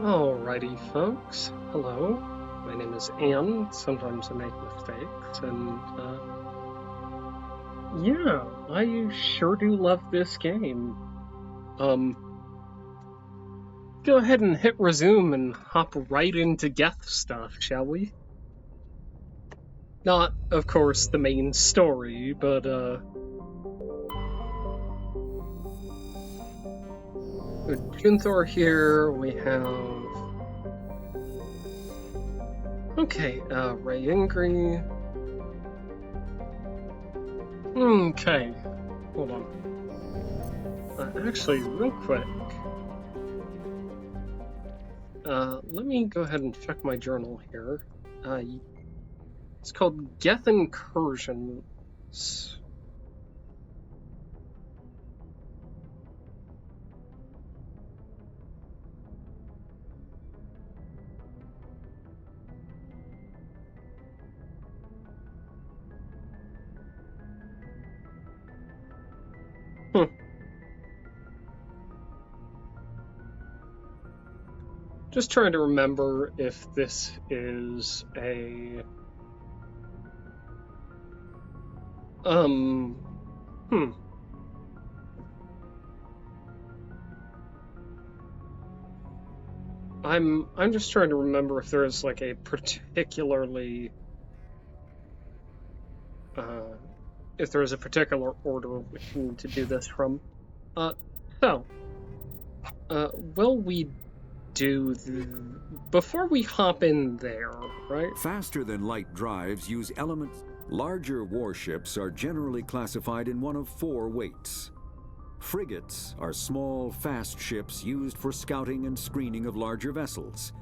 Alrighty, folks. Hello. My name is Ann. Sometimes I make mistakes, and yeah, I sure do love this game. Go ahead and hit resume and hop right into Geth stuff, shall we? Not, of course, the main story, but Junthor here. We have Ray Ingri. Okay, hold on. Actually, real quick. Let me go ahead and check my journal here. It's called Geth Incursion. Just trying to remember if this is a... I'm just trying to remember if there's like a particularly... if there's a particular order we need to do this from. Will we do before we hop in there, right? Faster-than-light drives use elements. Larger warships are generally classified in one of four weights. Frigates are small, fast ships used for scouting and screening of larger vessels.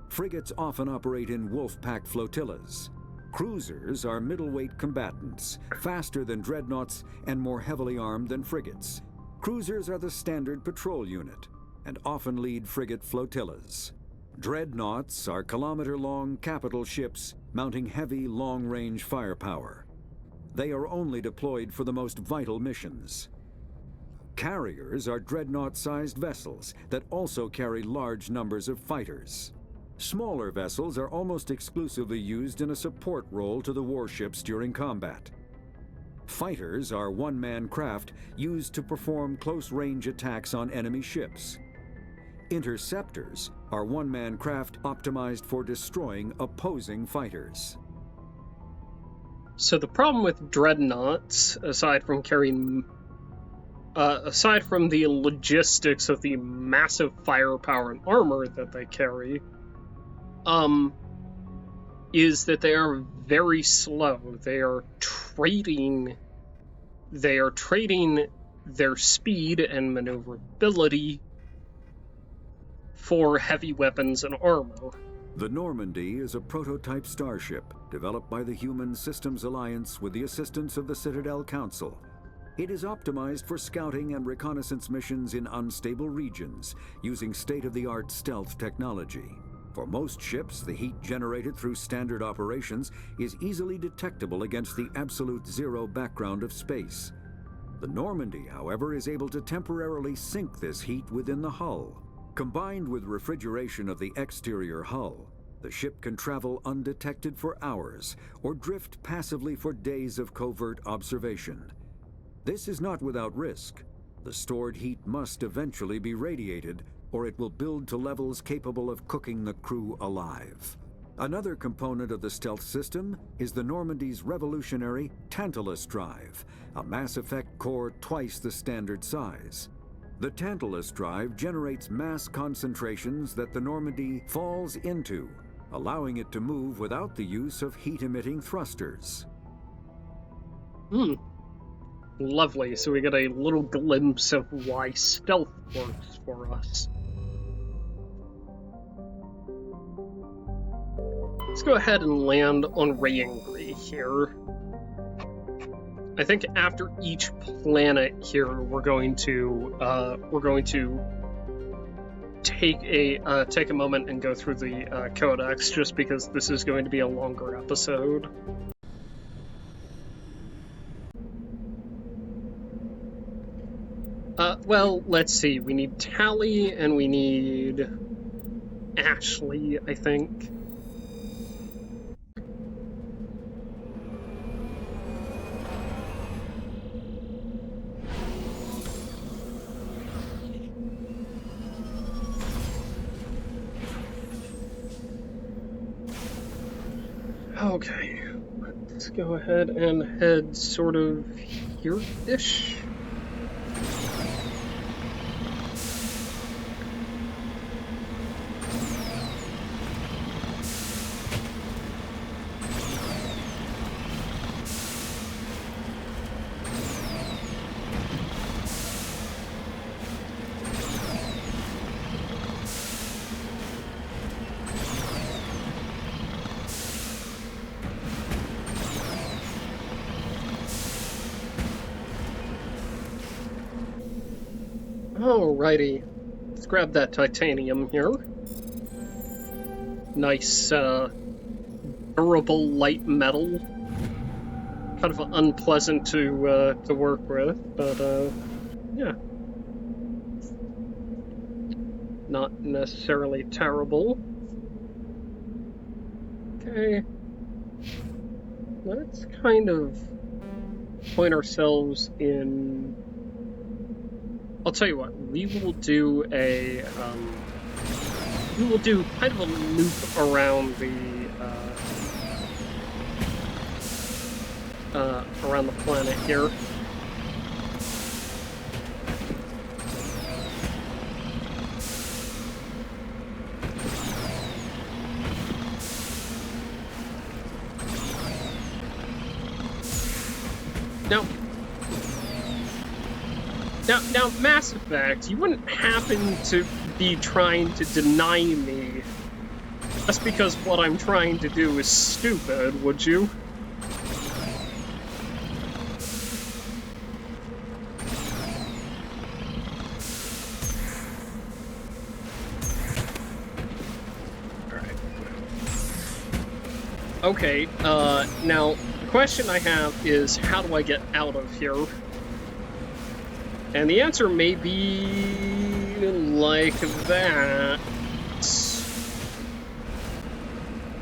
Frigates often operate in wolf-pack flotillas. Cruisers are middleweight combatants, faster than dreadnoughts and more heavily armed than frigates. Cruisers are the standard patrol unit and often lead frigate flotillas. Dreadnoughts are kilometer-long capital ships mounting heavy, long-range firepower. They are only deployed for the most vital missions. Carriers are dreadnought-sized vessels that also carry large numbers of fighters. Smaller vessels are almost exclusively used in a support role to the warships during combat. Fighters are one-man craft used to perform close-range attacks on enemy ships. Interceptors are one-man craft optimized for destroying opposing fighters. So the problem with dreadnoughts, aside from the logistics of the massive firepower and armor that they carry, is that they are very slow. They are trading their speed and maneuverability for heavy weapons and armor. The Normandy is a prototype starship developed by the Human Systems Alliance with the assistance of the Citadel Council. It is optimized for scouting and reconnaissance missions in unstable regions using state-of-the-art stealth technology. For most ships, the heat generated through standard operations is easily detectable against the absolute zero background of space. The Normandy, however, is able to temporarily sink this heat within the hull. Combined with refrigeration of the exterior hull, the ship can travel undetected for hours or drift passively for days of covert observation. This is not without risk. The stored heat must eventually be radiated, or it will build to levels capable of cooking the crew alive. Another component of the stealth system is the Normandy's revolutionary Tantalus drive, a mass effect core twice the standard size. The Tantalus drive generates mass concentrations that the Normandy falls into, allowing it to move without the use of heat-emitting thrusters. Lovely, so we get a little glimpse of why stealth works for us. Let's go ahead and land on Ray Ingri here. I think after each planet here, we're going to take a moment and go through the codex, just because this is going to be a longer episode. Well, let's see. We need Tally, and we need Ashley, I think. Okay, let's go ahead and head sort of here-ish. Alrighty, let's grab that titanium here. Nice, durable light metal. Kind of unpleasant to work with, but, yeah. Not necessarily terrible. Okay. Let's kind of point ourselves in... I'll tell you what, we will do kind of a loop around the planet here. Now, Mass Effect, you wouldn't happen to be trying to deny me just because what I'm trying to do is stupid, would you? Alright. Okay, now, the question I have is, how do I get out of here? And the answer may be like that.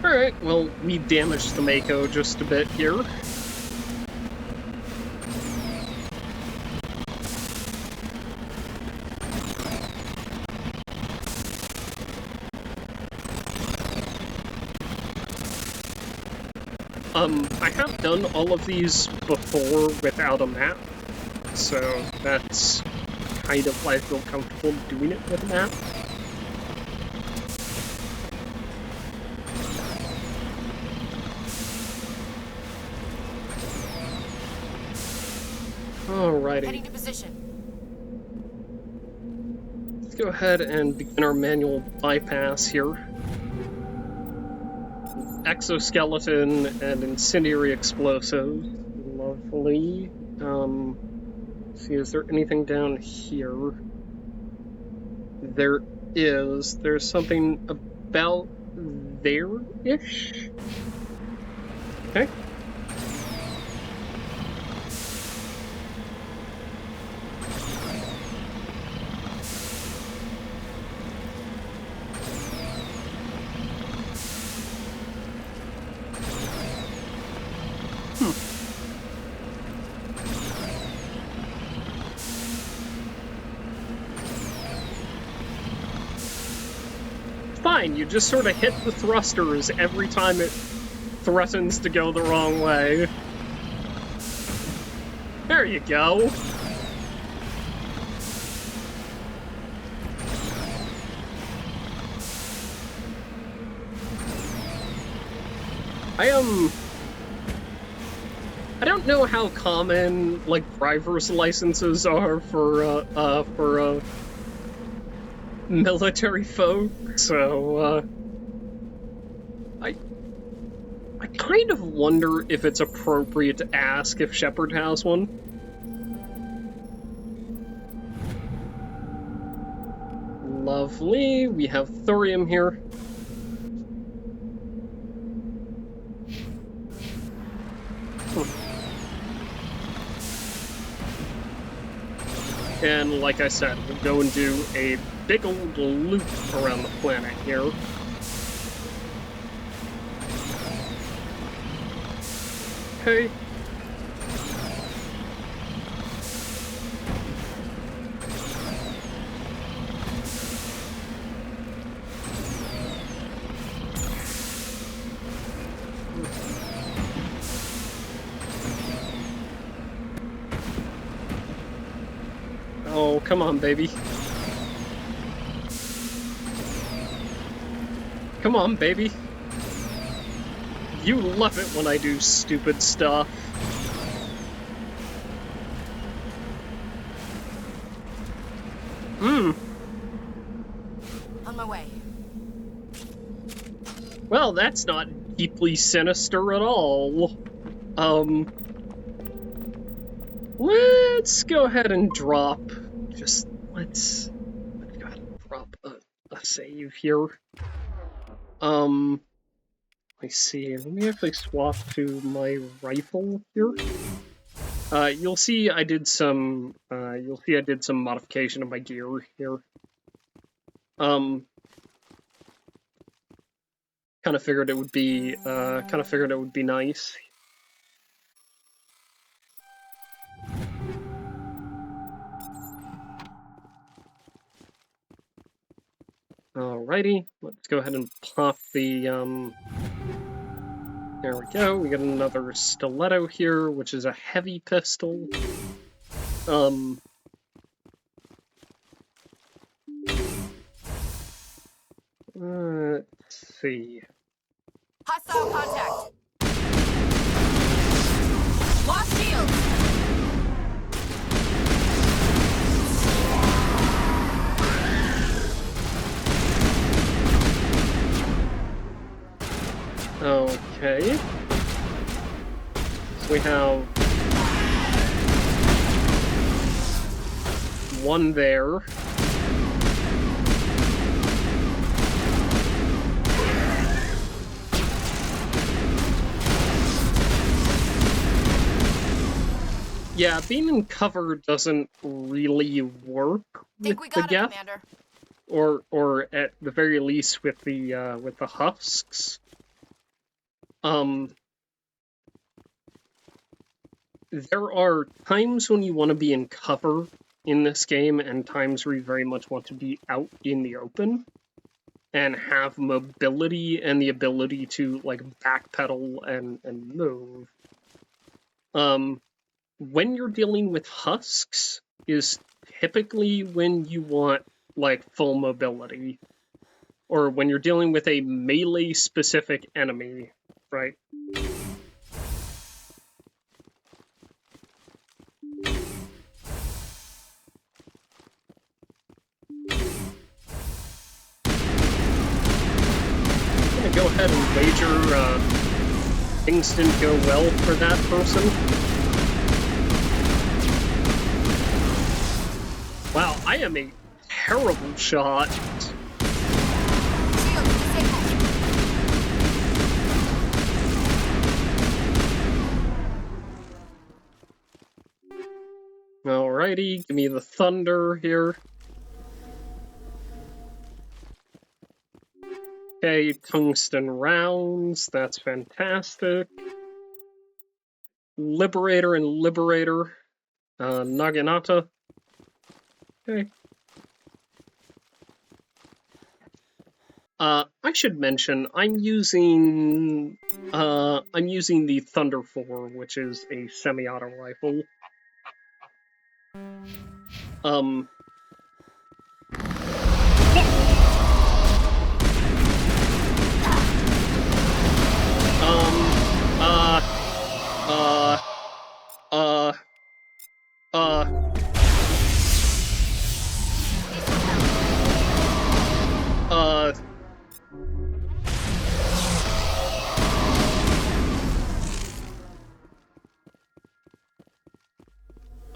Alright, well, we damaged the Mako just a bit here. I have done all of these before without a map. So that's kind of why I feel comfortable doing it with a map. Alrighty. Heading to position. Let's go ahead and begin our manual bypass here. Exoskeleton and incendiary explosives. Lovely. See, is there anything down here? There is. There's something about there-ish? Okay. Fine, you just sort of hit the thrusters every time it threatens to go the wrong way. There you go. I don't know how common, like, driver's licenses are for military folk, so, I kind of wonder if it's appropriate to ask if Shepard has one. Lovely, we have thorium here. And like I said, we'll go and do a big old loop around the planet here. Okay. Oh, come on, baby. Come on, baby. You love it when I do stupid stuff. On my way. Well, that's not deeply sinister at all. Let's go ahead and drop. Let's go ahead and drop a save here. I see. Let me actually swap to my rifle here. You'll see I did some modification of my gear here. Kind of figured it would be nice. Alrighty, let's go ahead and pop the, there we go, we got another stiletto here, which is a heavy pistol. Let's see. Hostile contact. Lost shield. Okay. So we have one there. Yeah, being in cover doesn't really work with the Geth, Commander. or at the very least with the husks. There are times when you want to be in cover in this game, and times where you very much want to be out in the open and have mobility and the ability to like backpedal and move. When you're dealing with husks is typically when you want like full mobility, or when you're dealing with a melee specific enemy, right? I'm gonna go ahead and wager things didn't go well for that person. Wow, I am a terrible shot. Alrighty, give me the thunder here. Okay, tungsten rounds, that's fantastic. Liberator and Liberator. Naginata. Okay. I should mention, I'm using the Thunder 4, which is a semi-auto rifle.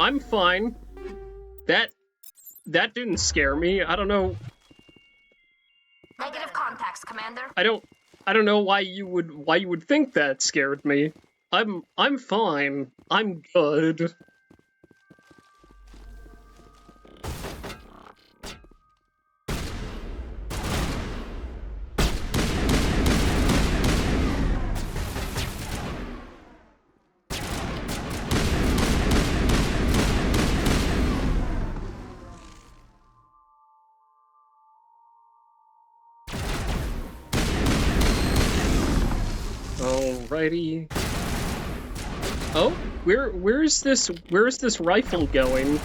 I'm fine. That didn't scare me. I don't know. Negative contacts, Commander. I don't know why you would think that scared me. I'm fine. I'm good. Alrighty. Oh, where's this rifle going?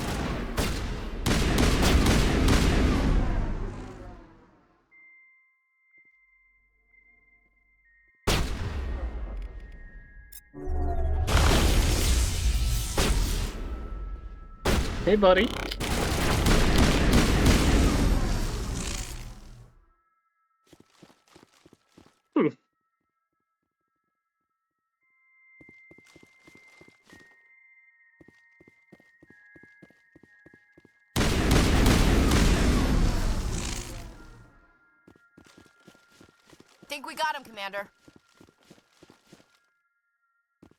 Hey, buddy. Hmm. Think we got him, Commander.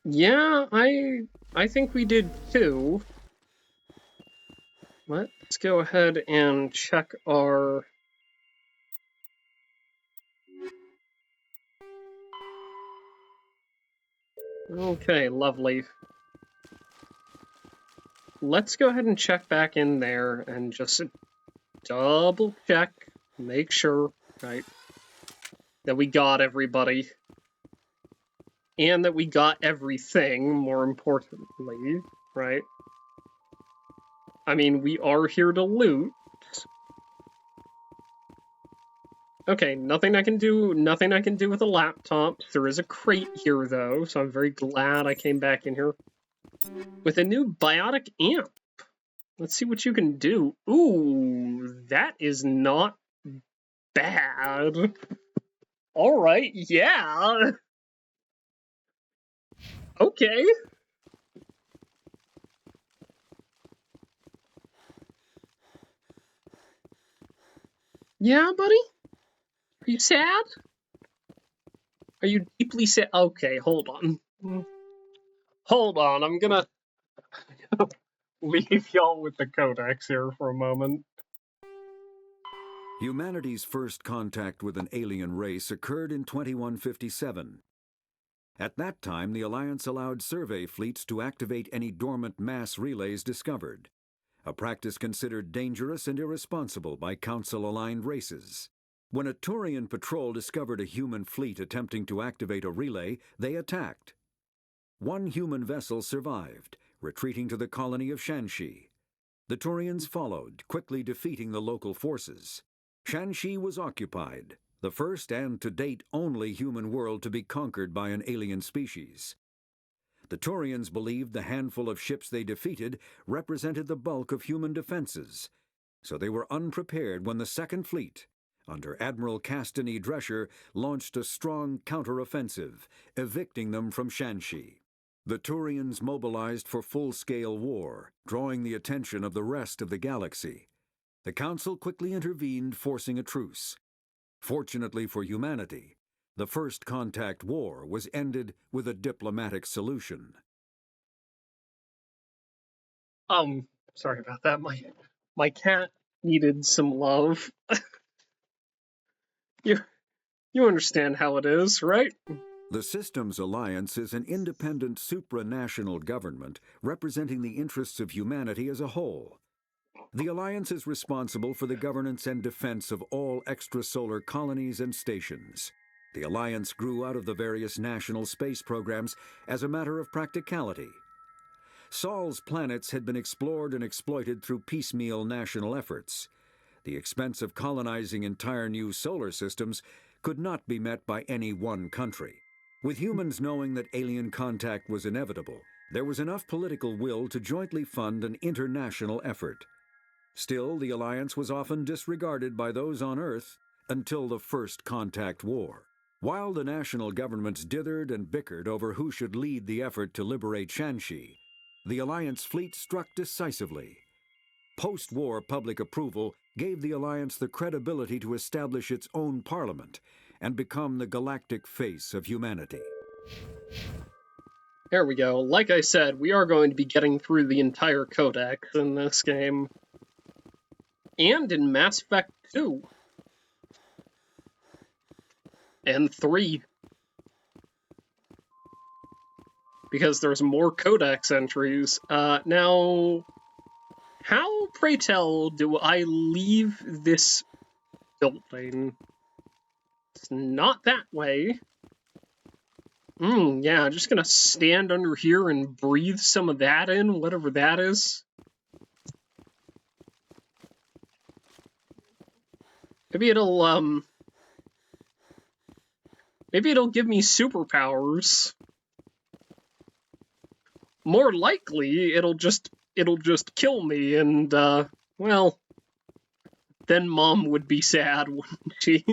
Yeah, I think we did too. Let's go ahead and check our... Okay, lovely. Let's go ahead and check back in there and just double check, make sure, right, that we got everybody. And that we got everything, more importantly, right? I mean, we are here to loot. Okay, nothing I can do with a laptop. There is a crate here, though, so I'm very glad I came back in here. With a new biotic amp. Let's see what you can do. Ooh, that is not bad. Alright, yeah. Okay. Yeah, buddy? Are you sad? Are you deeply sad? Okay, hold on. Hold on, I'm gonna leave y'all with the codex here for a moment. Humanity's first contact with an alien race occurred in 2157. At that time, the Alliance allowed survey fleets to activate any dormant mass relays discovered, a practice considered dangerous and irresponsible by Council-aligned races. When a Turian patrol discovered a human fleet attempting to activate a relay, they attacked. One human vessel survived, retreating to the colony of Shanxi. The Turians followed, quickly defeating the local forces. Shanxi was occupied, the first and to date only human world to be conquered by an alien species. The Turians believed the handful of ships they defeated represented the bulk of human defenses, so they were unprepared when the Second Fleet, under Admiral Castany Drescher, launched a strong counteroffensive, evicting them from Shanxi. The Turians mobilized for full-scale war, drawing the attention of the rest of the galaxy. The Council quickly intervened, forcing a truce. Fortunately for humanity, the First Contact War was ended with a diplomatic solution. Sorry about that. My cat needed some love. You understand how it is, right? The Systems Alliance is an independent supranational government representing the interests of humanity as a whole. The Alliance is responsible for the governance and defense of all extrasolar colonies and stations. The Alliance grew out of the various national space programs as a matter of practicality. Sol's planets had been explored and exploited through piecemeal national efforts. The expense of colonizing entire new solar systems could not be met by any one country. With humans knowing that alien contact was inevitable, there was enough political will to jointly fund an international effort. Still, the Alliance was often disregarded by those on Earth until the First Contact War. While the national governments dithered and bickered over who should lead the effort to liberate Shanxi, the Alliance fleet struck decisively. Post-war public approval gave the Alliance the credibility to establish its own parliament and become the galactic face of humanity. There we go. Like I said, we are going to be getting through the entire codex in this game. And in Mass Effect 2. And 3. Because there's more codex entries. Now, how, pray tell, do I leave this building? It's not that way. Yeah, just gonna stand under here and breathe some of that in, whatever that is. Maybe it'll give me superpowers. More likely, it'll just kill me, and, well, then Mom would be sad, wouldn't she?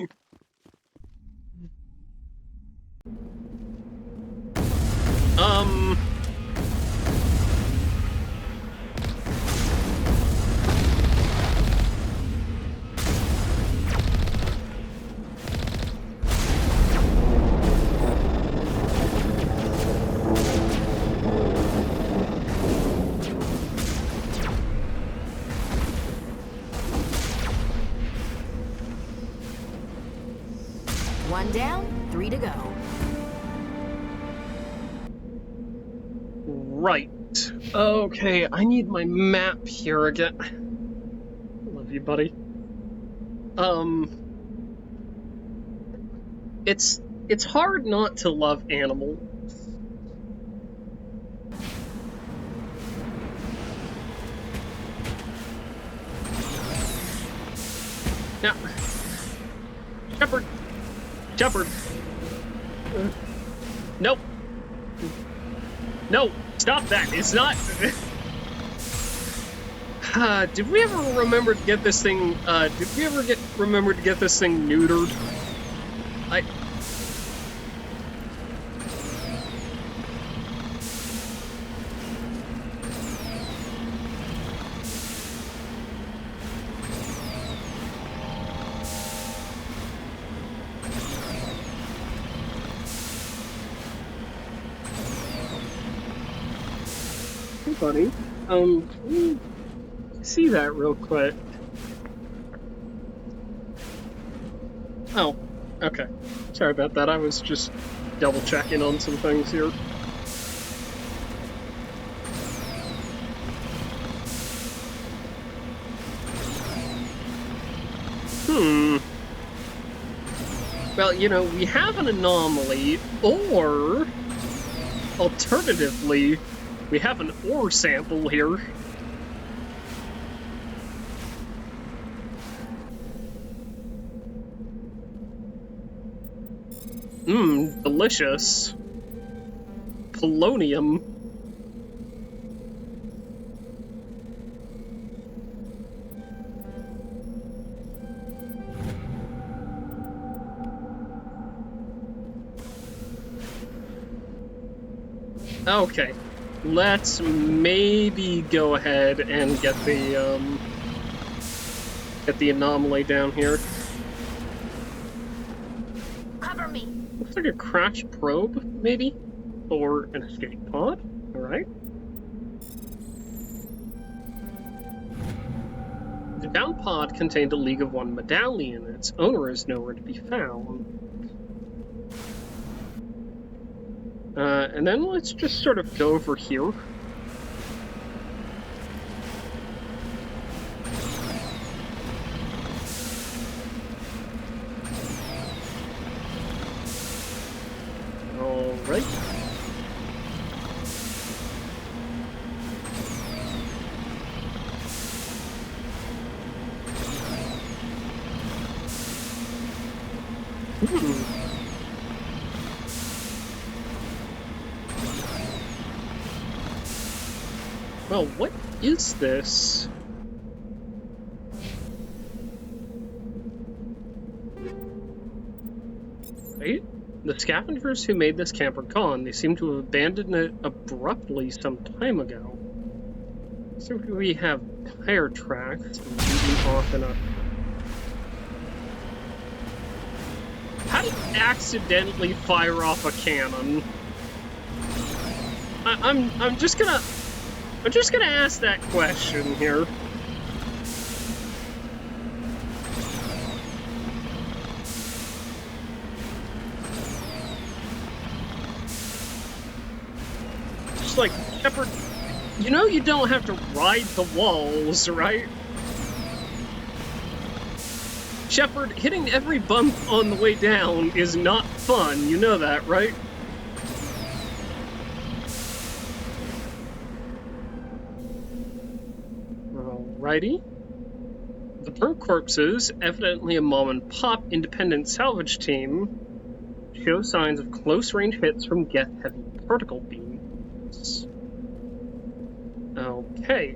One down, 3 to go. Right. Okay, I need my map here again. Love you, buddy. It's hard not to love animals. Now, Shepard. Nope. No, stop that. It's not. Did we ever remember to get this thing? Remember to get this thing neutered? Buddy, see that real quick. Oh, okay. Sorry about that. I was just double checking on some things here. Well, you know, we have an anomaly, or alternatively, we have an ore sample here. Delicious. Polonium. Okay. Let's maybe go ahead and get the anomaly down here. Cover me. Looks like a crash probe, maybe? Or an escape pod? Alright. The down pod contained a League of One medallion. Its owner is nowhere to be found. And then let's just sort of go over here. All right. Well, what is this? Right? The scavengers who made this camp are gone. They seem to have abandoned it abruptly some time ago. So we have tire tracks leading off in a... How do you accidentally fire off a cannon? I'm just gonna ask that question here. Just like, Shepard, you know you don't have to ride the walls, right? Shepard, hitting every bump on the way down is not fun, you know that, right? Alrighty. The burnt corpses, evidently a mom-and-pop independent salvage team, show signs of close-range hits from Geth heavy particle beams. Okay.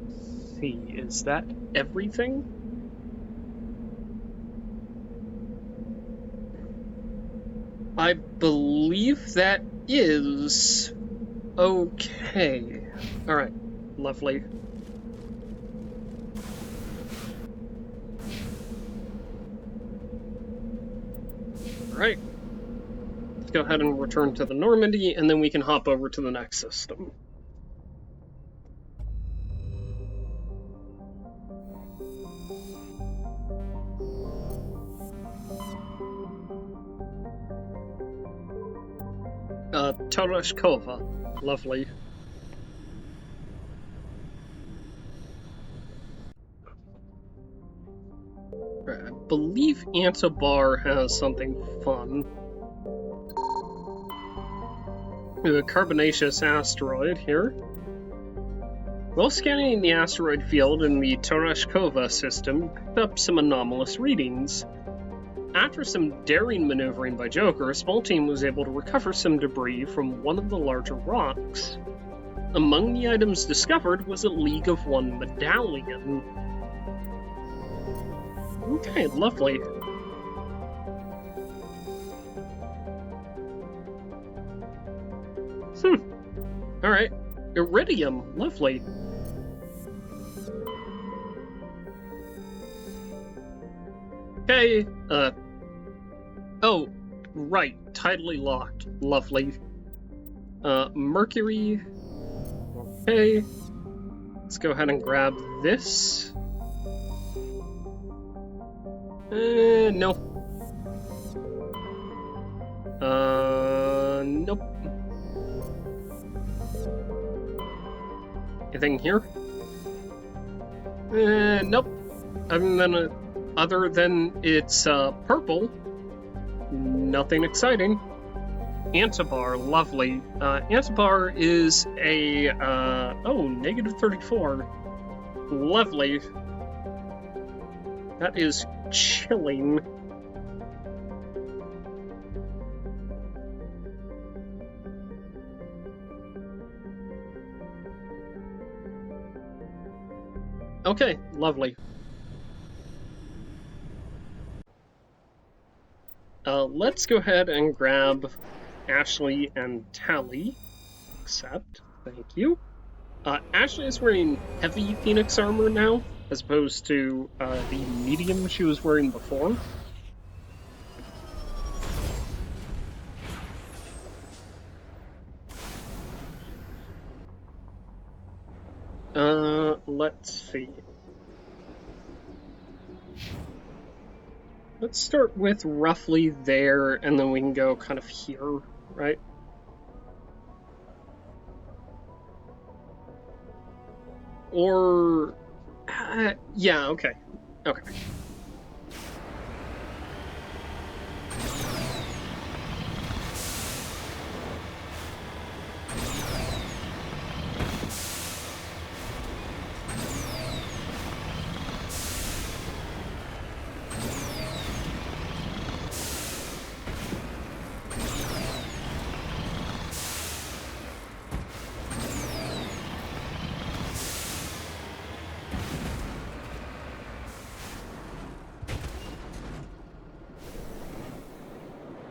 Let's see, is that everything? I believe that is okay. Alright, lovely. Alright. Let's go ahead and return to the Normandy, and then we can hop over to the next system. Tereshkova. Lovely. I believe Antibar has something fun. A carbonaceous asteroid here. While scanning the asteroid field in the Tereshkova system, we picked up some anomalous readings. After some daring maneuvering by Joker, a small team was able to recover some debris from one of the larger rocks. Among the items discovered was a League of One medallion. Okay, lovely. Alright. Iridium, lovely. Okay, oh, right, tidally locked, lovely. Mercury, okay. Let's go ahead and grab this. No. Nope. Anything here? Nope. Other than it's purple, nothing exciting. Antibar, lovely. Antibar is a -34. Lovely. That is chilling. Okay, lovely. Let's go ahead and grab Ashley and Tally. Accept. Thank you. Ashley is wearing heavy Phoenix armor now, as opposed to the medium she was wearing before. Let's see. Let's start with roughly there, and then we can go kind of here, right? Or... yeah, okay. Okay.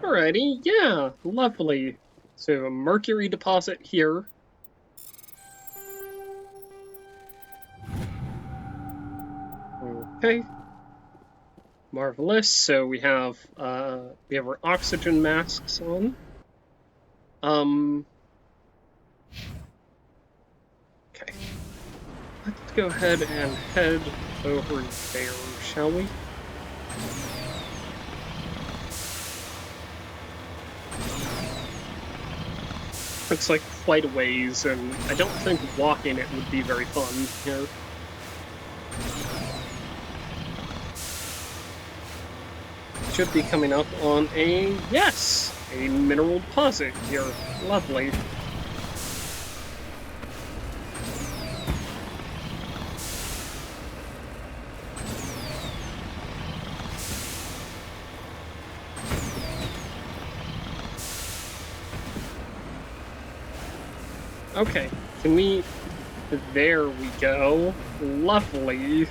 Alrighty, yeah, lovely. So a mercury deposit here. Okay. Marvelous. So we have our oxygen masks on. Okay. Let's go ahead and head over there, shall we? Looks like quite a ways, and I don't think walking it would be very fun here. Should be coming up on a mineral deposit here. Lovely. Okay, can we... There we go. Lovely.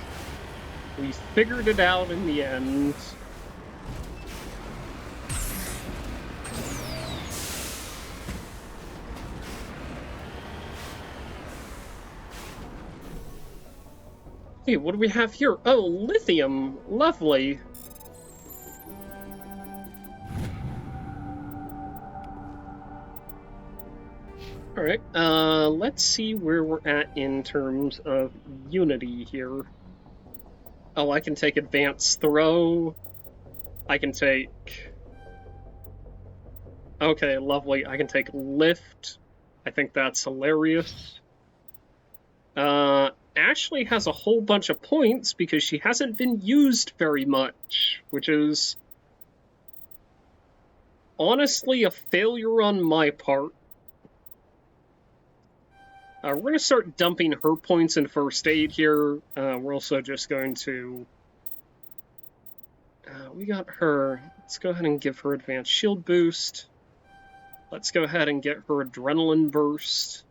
We figured it out in the end. Hey, what do we have here? Oh, lithium. Lovely. All right, let's see where we're at in terms of unity here. Oh, I can take advanced throw. I can take... Okay, lovely. I can take lift. I think that's hilarious. Ashley has a whole bunch of points because she hasn't been used very much, which is honestly a failure on my part. We're going to start dumping her points in first aid here. We're also just going to... we got her. Let's go ahead and give her advanced shield boost. Let's go ahead and get her adrenaline burst.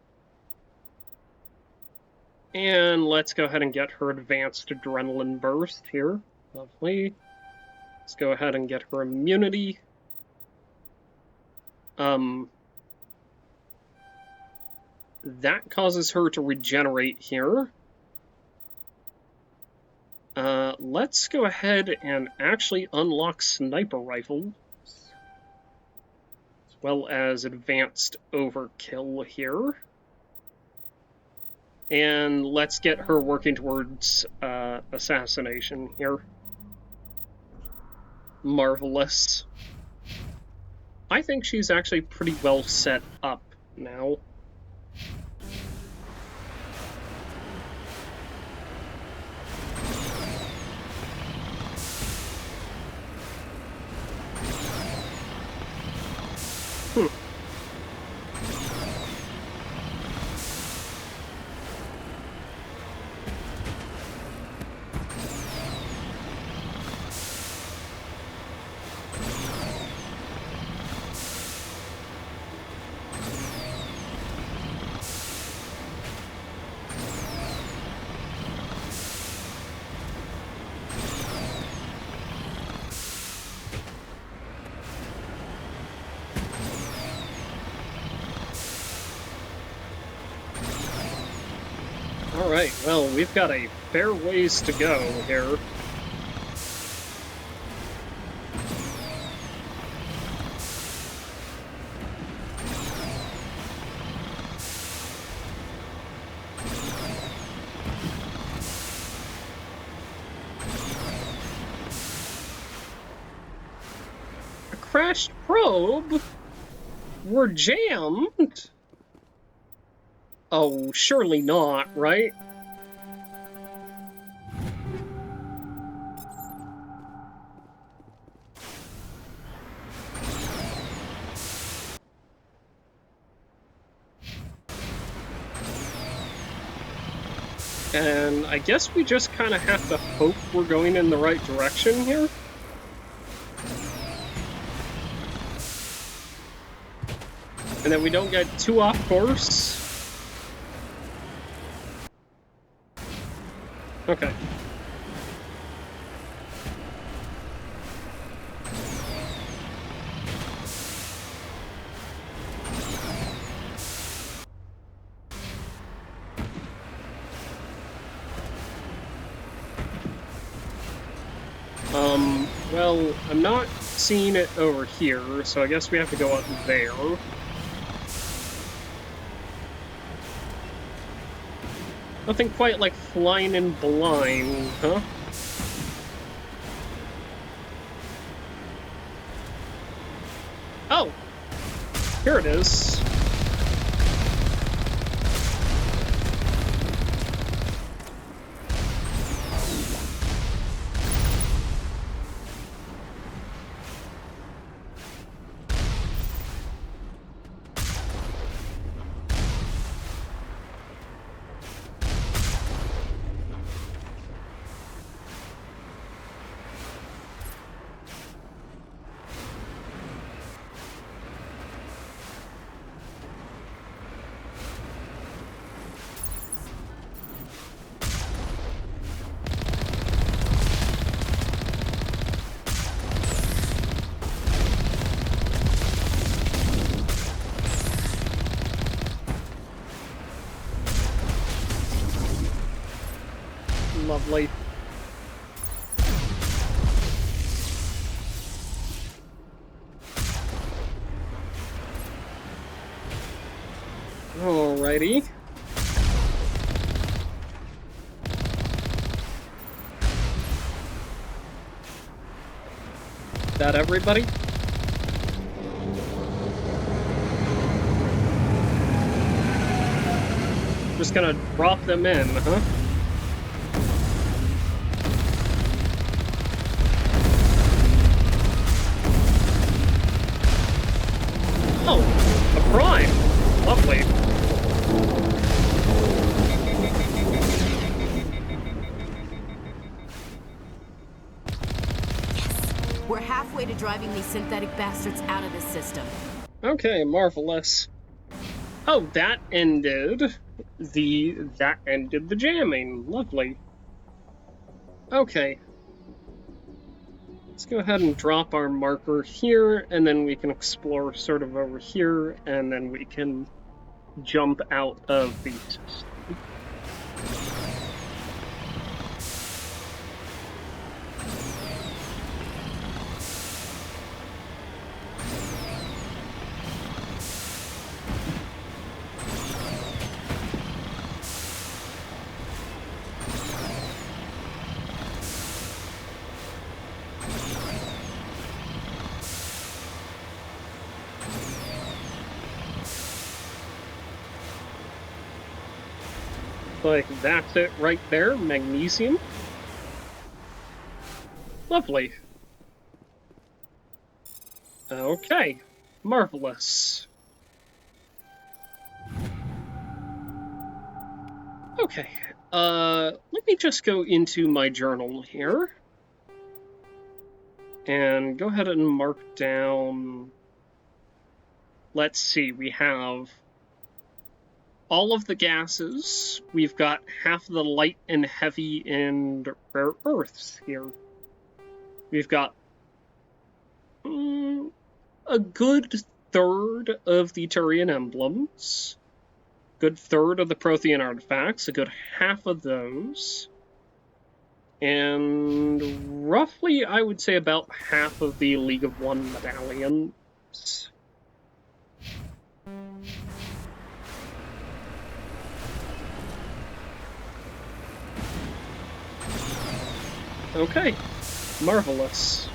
And let's go ahead and get her advanced adrenaline burst here. Lovely. Let's go ahead and get her immunity. That causes her to regenerate here. Let's go ahead and actually unlock sniper rifles, as well as advanced overkill here. And let's get her working towards assassination here. Marvelous. I think she's actually pretty well set up now. Alright, well, we've got a fair ways to go here. A crashed probe? We're jammed? Oh, surely not, right? And I guess we just kind of have to hope we're going in the right direction here. And that we don't get too off course. Okay. Well, I'm not seeing it over here, so I guess we have to go up there. Nothing quite like flying in blind, huh? Oh! Here it is. Lovely. Alrighty. Is that everybody? Just gonna drop them in, huh? Oh, a prime. Lovely. We're halfway to driving these synthetic bastards out of this system. Okay, marvelous. Oh, that ended the jamming. Lovely. Okay. Let's go ahead and drop our marker here, and then we can explore sort of over here, and then we can jump out of the system. Like, that's it right there, magnesium. Lovely. Okay, marvelous. Okay, let me just go into my journal here. And go ahead and mark down... Let's see, we have all of the gases. We've got half the light and heavy and rare earths here. We've got a good third of the Turian emblems, good third of the Prothean artifacts, a good half of those, and roughly, I would say, about half of the League of One medallions. Okay, marvelous.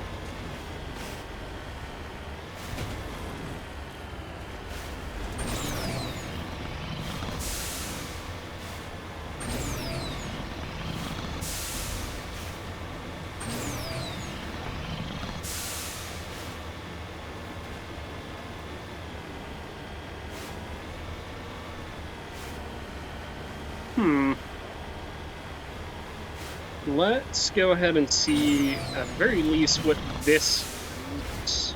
Let's go ahead and see, at the very least, what this is.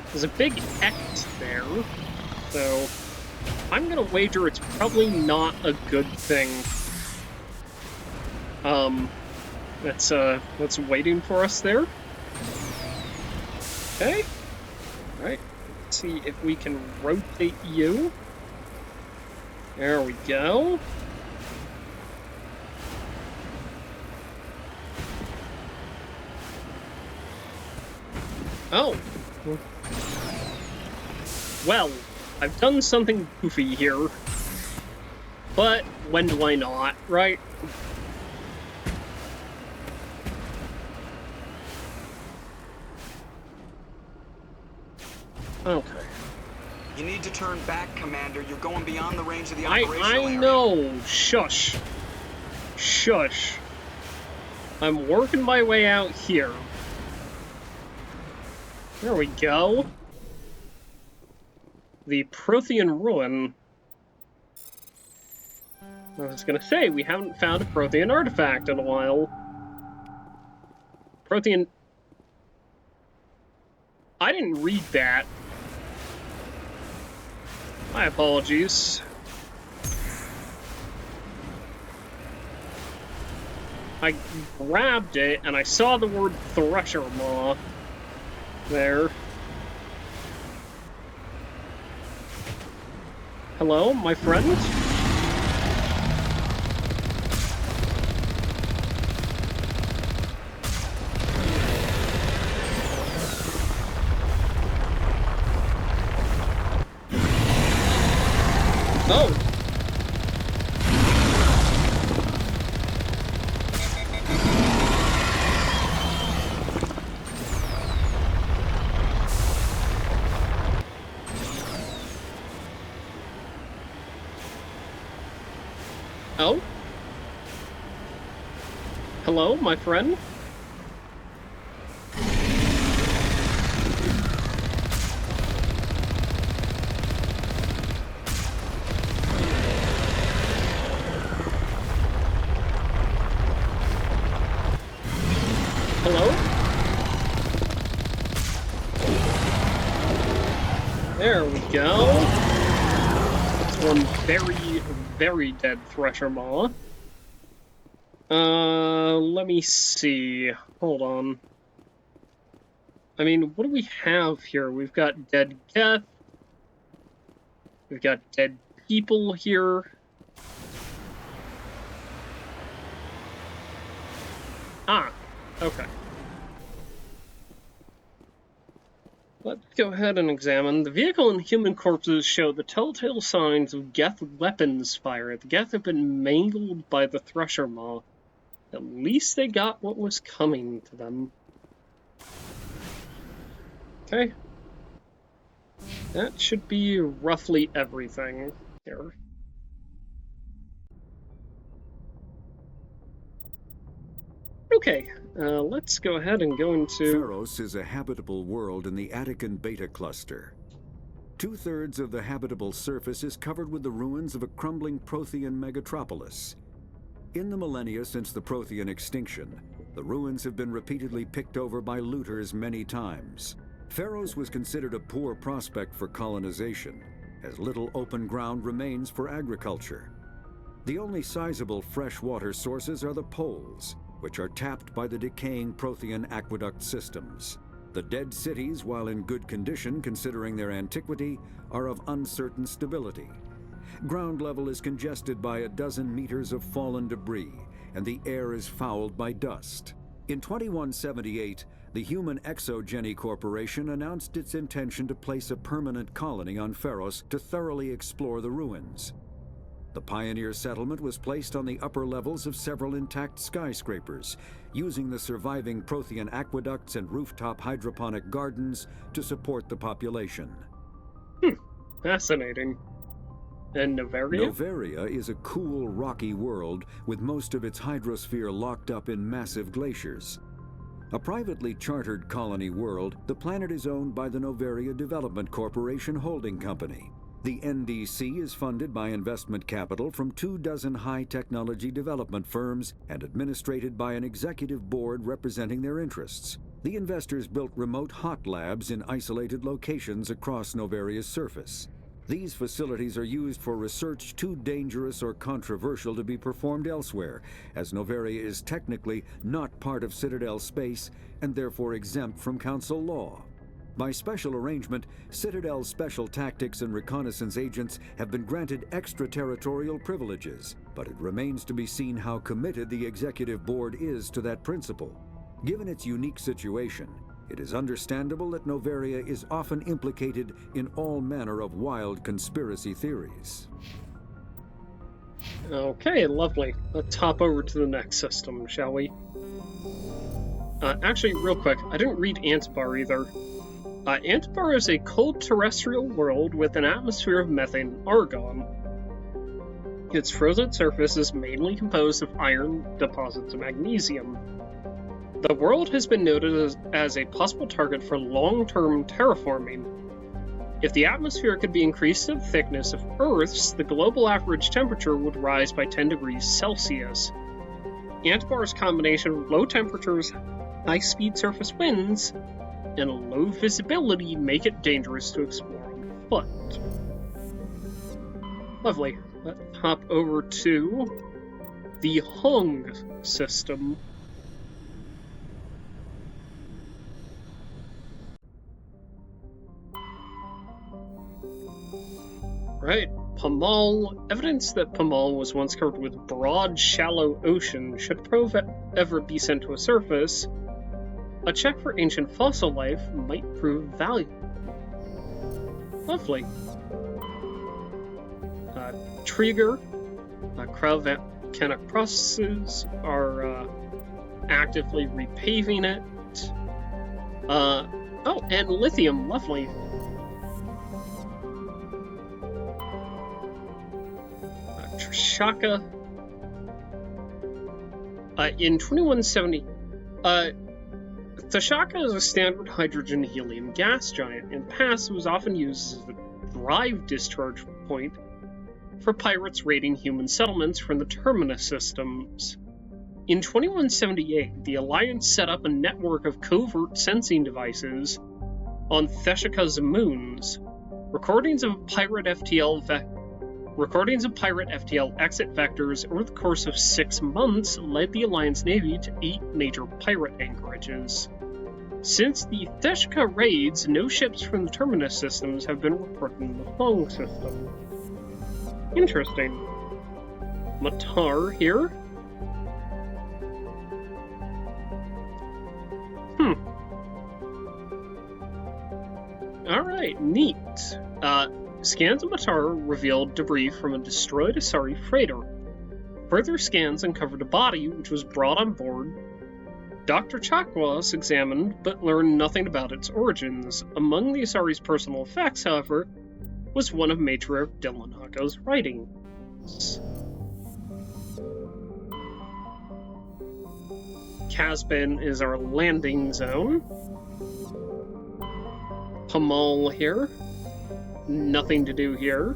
There's a big X there, so I'm gonna wager it's probably not a good thing. That's waiting for us there. Okay. Alright, let's see if we can rotate you. There we go. Oh. Well, I've done something goofy here. But when do I not, right? Okay. You need to turn back, Commander. You're going beyond the range of the operational area. I know. Shush. Shush. I'm working my way out here. There we go. The Prothean ruin. I was gonna say, we haven't found a Prothean artifact in a while. Prothean... I didn't read that. My apologies. I grabbed it, and I saw the word Thresher Maw there. Hello, my friend? Oh! Oh? Hello, my friend? Hello? There we go. That's one very, very dead Thresher Maw. Let me see. Hold on. I mean, what do we have here? We've got dead Geth. We've got dead people here. Ah, okay. Let's go ahead and examine. The vehicle and human corpses show the telltale signs of Geth weapons fire. The Geth have been mangled by the Thresher Maw. At least they got what was coming to them. Okay. That should be roughly everything here. Okay, let's go ahead and go into... Pharos is a habitable world in the Attican Beta Cluster. 2/3 of the habitable surface is covered with the ruins of a crumbling Prothean megatropolis. In the millennia since the Prothean extinction, the ruins have been repeatedly picked over by looters many times. Pharos was considered a poor prospect for colonization, as little open ground remains for agriculture. The only sizable freshwater sources are the poles, which are tapped by the decaying Prothean aqueduct systems. The dead cities, while in good condition considering their antiquity, are of uncertain stability. Ground level is congested by a dozen meters of fallen debris, and the air is fouled by dust. In 2178, the Human Exogeny Corporation announced its intention to place a permanent colony on Pharos to thoroughly explore the ruins. The pioneer settlement was placed on the upper levels of several intact skyscrapers, using the surviving Prothean aqueducts and rooftop hydroponic gardens to support the population. Fascinating. And Noveria? Noveria is a cool, rocky world with most of its hydrosphere locked up in massive glaciers. A privately chartered colony world, the planet is owned by the Noveria Development Corporation Holding Company. The NDC is funded by investment capital from 24 high-technology development firms and administrated by an executive board representing their interests. The investors built remote hot labs in isolated locations across Noveria's surface. These facilities are used for research too dangerous or controversial to be performed elsewhere, as Noveria is technically not part of Citadel space and therefore exempt from Council law. By special arrangement, Citadel's special tactics and reconnaissance agents have been granted extraterritorial privileges, but it remains to be seen how committed the executive board is to that principle. Given its unique situation, it is understandable that Noveria is often implicated in all manner of wild conspiracy theories. Okay, lovely. Let's hop over to the next system, shall we? Actually, real quick, I didn't read Antbar either. Antbar is a cold terrestrial world with an atmosphere of methane argon. Its frozen surface is mainly composed of iron deposits of magnesium. The world has been noted as a possible target for long-term terraforming. If the atmosphere could be increased to the thickness of Earth's, the global average temperature would rise by 10 degrees Celsius. Antbar's combination of low temperatures, high-speed surface winds, and low visibility make it dangerous to explore on foot. Lovely. Let's hop over to the Hung system. Right, Pamal. Evidence that Pamal was once covered with broad, shallow ocean. Should prove ever be sent to a surface, a check for ancient fossil life might prove valuable. Lovely. trigger. Cryogenic processes are actively repaving it. Oh, and lithium, lovely. Trishaka. In 2170, Trishaka is a standard hydrogen-helium gas giant. In the past, it was often used as a drive discharge point for pirates raiding human settlements from the Terminus systems. In 2178, the Alliance set up a network of covert sensing devices on Theshika's moons. Recordings of pirate FTL exit vectors over the course of 6 months led the Alliance Navy to 8 major pirate anchorages. Since the Theshika raids, no ships from the Terminus systems have been reported in the Thong system. Interesting. Matar here. Alright, neat. Scans of Matar revealed debris from a destroyed Asari freighter. Further scans uncovered a body which was brought on board. Dr. Chakwas examined, but learned nothing about its origins. Among the Asari's personal effects, however, was one of Matriarch Dylan writings. Casbin is our landing zone. Pamal here. Nothing to do here.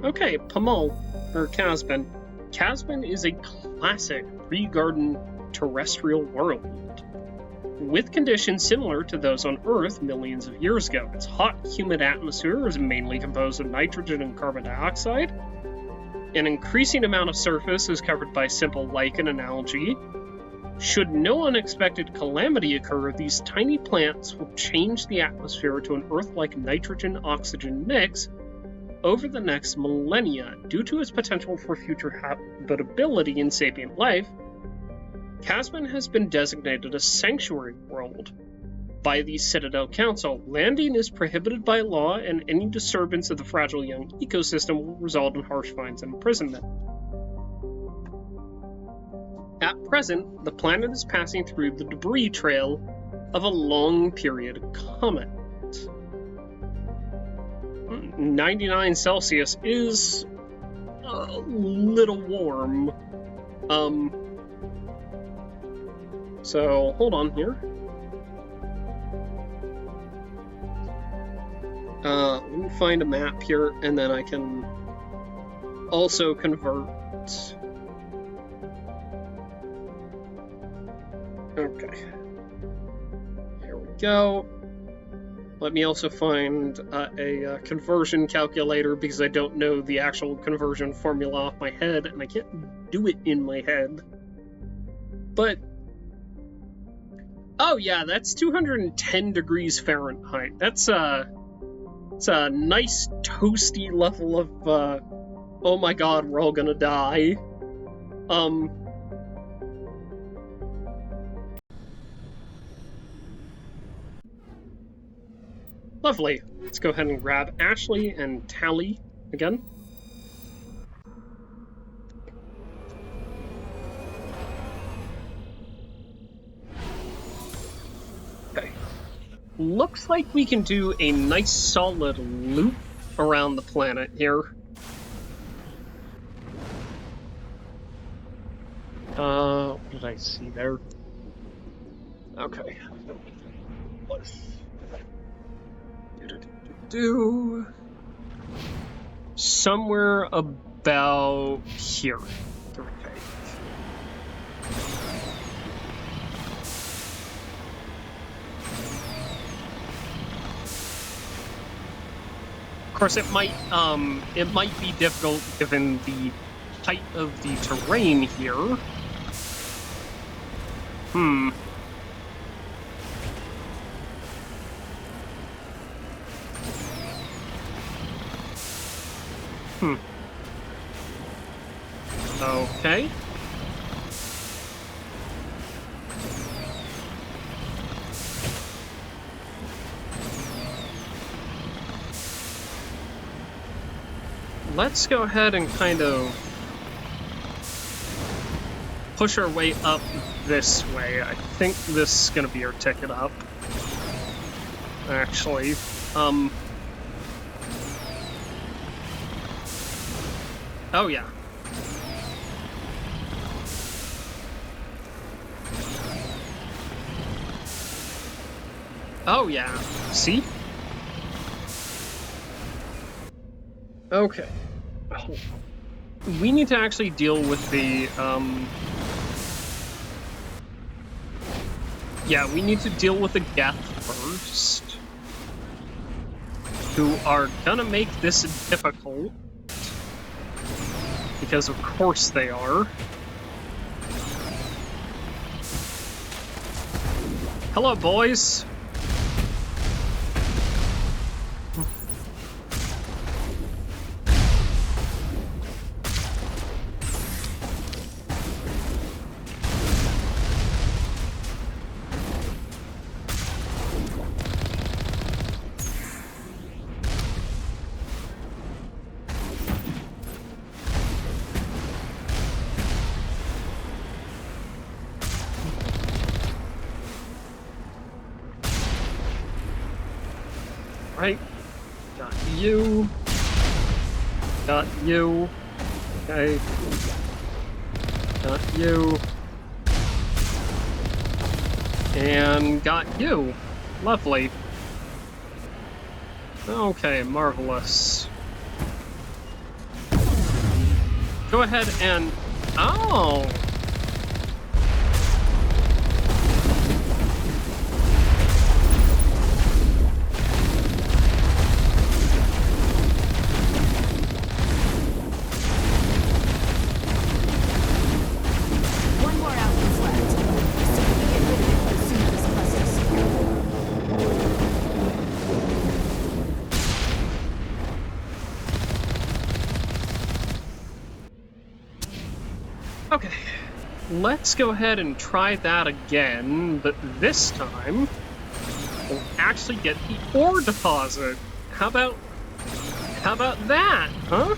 Okay, Pamal, or Casbin. Casbin is a classic pre-garden terrestrial world, with conditions similar to those on Earth millions of years ago. Its hot, humid atmosphere is mainly composed of nitrogen and carbon dioxide. An increasing amount of surface is covered by simple lichen and algae. Should no unexpected calamity occur, these tiny plants will change the atmosphere to an Earth-like nitrogen-oxygen mix over the next millennia. Due to its potential for future habitability in sapient life, Casbin has been designated a sanctuary world by the Citadel Council. Landing is prohibited by law, and any disturbance of the fragile young ecosystem will result in harsh fines and imprisonment. At present, the planet is passing through the debris trail of a long-period comet. 99 Celsius is a little warm. So, hold on here. Let me find a map here, and then I can also convert. Okay. Here we go. Let me also find a conversion calculator, because I don't know the actual conversion formula off my head, and I can't do it in my head. But, oh yeah, that's 210 degrees Fahrenheit. That's it's a nice toasty level of, oh my god, we're all gonna die. Lovely. Let's go ahead and grab Ashley and Tally again. Okay. Looks like we can do a nice solid loop around the planet here. What did I see there? Okay. Somewhere about here. Okay. Of course, it might be difficult given the height of the terrain here. Okay. let's go ahead and kind of push our way up this way. I think this is gonna be our ticket up. Actually, oh yeah. Oh yeah, see? Okay. We need to actually deal with the, yeah, we need to deal with the Geth first, who are gonna make this difficult, because of course they are. Hello, boys. Right, got you, okay, got you, and got you, lovely. Okay, marvelous. Go ahead and, oh! Okay, let's go ahead and try that again, but this time we'll actually get the ore deposit. How about that, huh?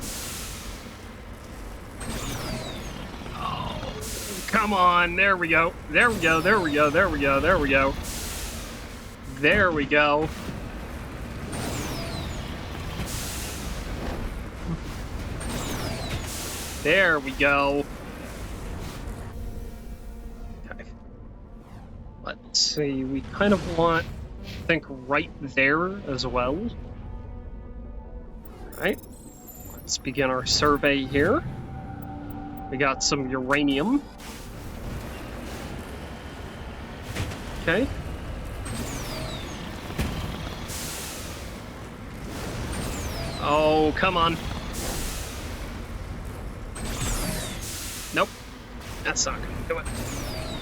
Oh, come on, there we go. There we go, there we go, there we go, there we go. There we go. There we go. Let's see, we kind of want, I think, right there as well. Alright, let's begin our survey here. We got some uranium. Okay. Oh, come on. Nope, that's not gonna do it.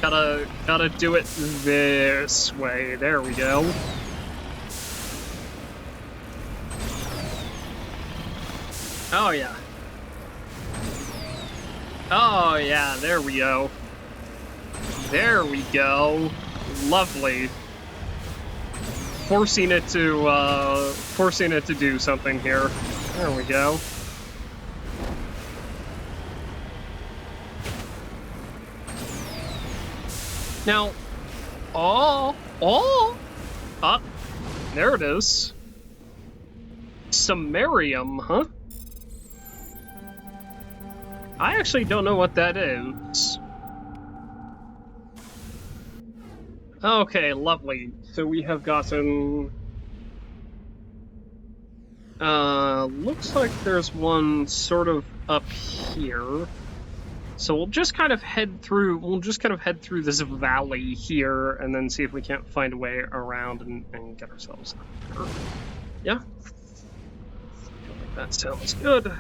Gotta do it this way. There we go. Oh yeah. Oh yeah, there we go. There we go. Lovely. Forcing it to do something here. There we go. Now, there it is. Samarium, huh? I actually don't know what that is. Okay, lovely. So we have gotten... looks like there's one sort of up here. So we'll just kind of head through this valley here and then see if we can't find a way around and get ourselves up here. Yeah? That sounds good.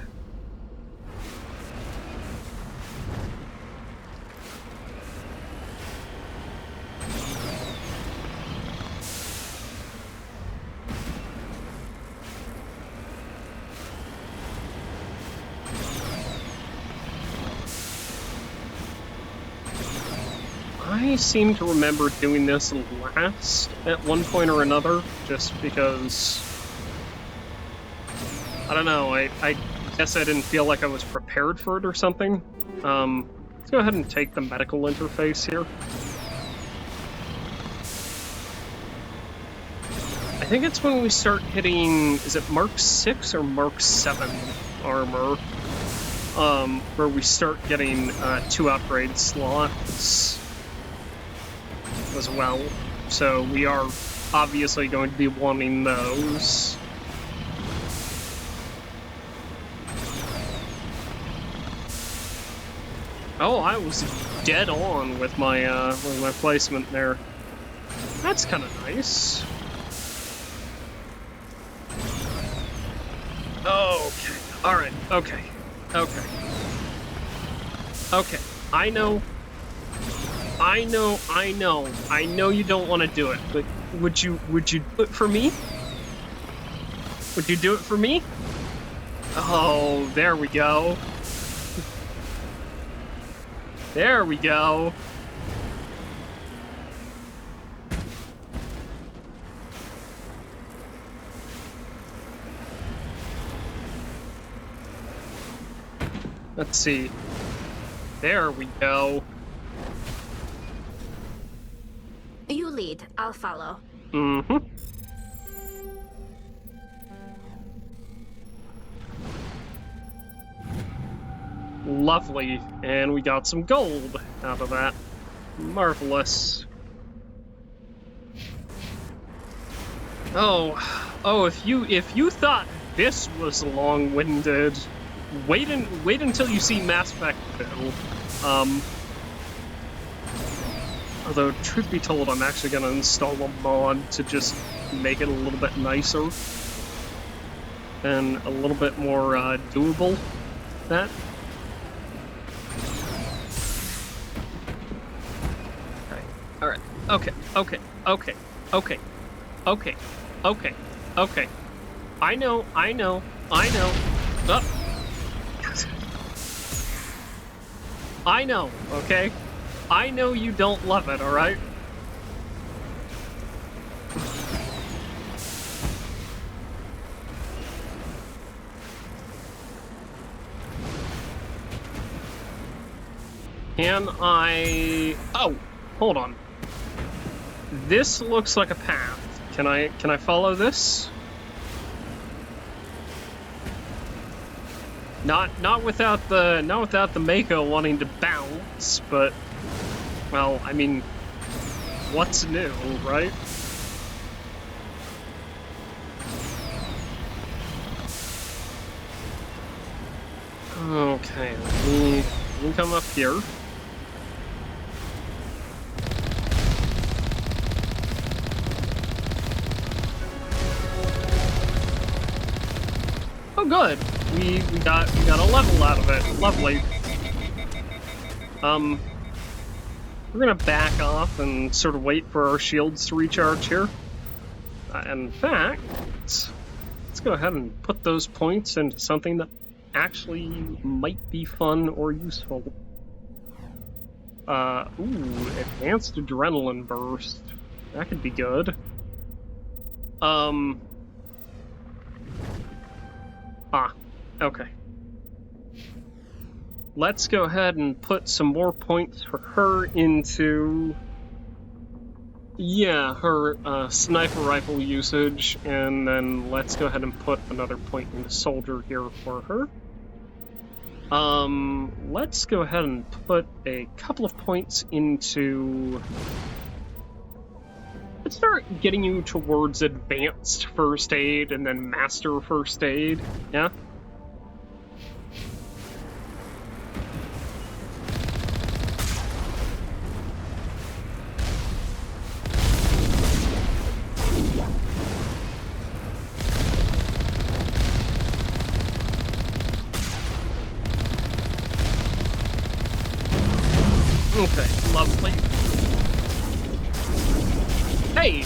I seem to remember doing this last at one point or another, just because, I don't know, I guess I didn't feel like I was prepared for it or something. Let's go ahead and take the medical interface here. I think it's when we start hitting, is it Mark 6 or Mark 7 armor? Where we start getting 2 upgrade slots as well. So we are obviously going to be wanting those. Oh, I was dead on with my placement there. That's kind of nice. Okay. All right. Okay. Okay. Okay. I know you don't want to do it, but would you do it for me? Would you do it for me? Oh, there we go. There we go. Let's see. There we go. You lead, I'll follow. Mm-hmm. Lovely, and we got some gold out of that. Marvelous. Oh, if you thought this was long-winded, wait until you see Mass Effect 2. Although, truth be told, I'm actually gonna install a mod to just make it a little bit nicer and a little bit more doable. That. Alright. Okay. I know. Oh. I know, okay? I know you don't love it, alright? Can I... Oh, hold on. This looks like a path. Can I follow this? Not without the Mako wanting to bounce, but well, I mean, what's new, right? Okay, let me come up here. Oh, good. We got a level out of it. Lovely. We're gonna back off and sort of wait for our shields to recharge here. In fact, let's go ahead and put those points into something that actually might be fun or useful. Ooh, advanced adrenaline burst. That could be good. Okay. Let's go ahead and put some more points for her into... Yeah, her sniper rifle usage, and then let's go ahead and put another point into soldier here for her. Let's go ahead and put a couple of points into... Let's start getting you towards advanced first aid and then master first aid, yeah? Okay, lovely. Hey,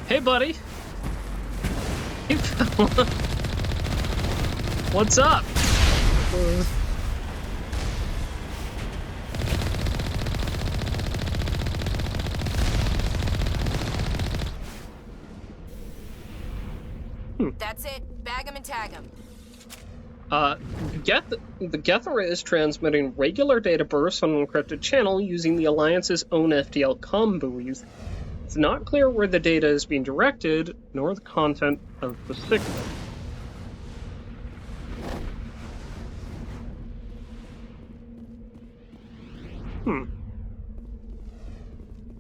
hey, buddy. Hey, fella. What's up? That's it. Bag him and tag him. The Geth array is transmitting regular data bursts on an encrypted channel using the Alliance's own FTL comm buoys. It's not clear where the data is being directed, nor the content of the signal.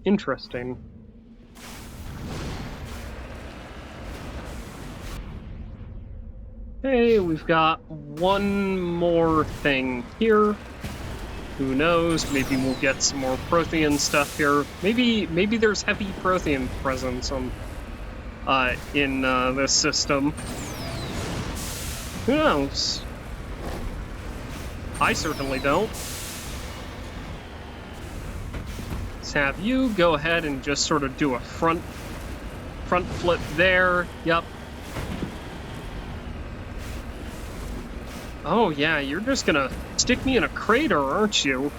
Interesting. Okay, we've got one more thing here. Who knows? Maybe we'll get some more Prothean stuff here. Maybe there's heavy Prothean presence on in this system. Who knows? I certainly don't. Let's have you go ahead and just sort of do a front flip there. Yep. Oh yeah, you're just gonna stick me in a crater, aren't you?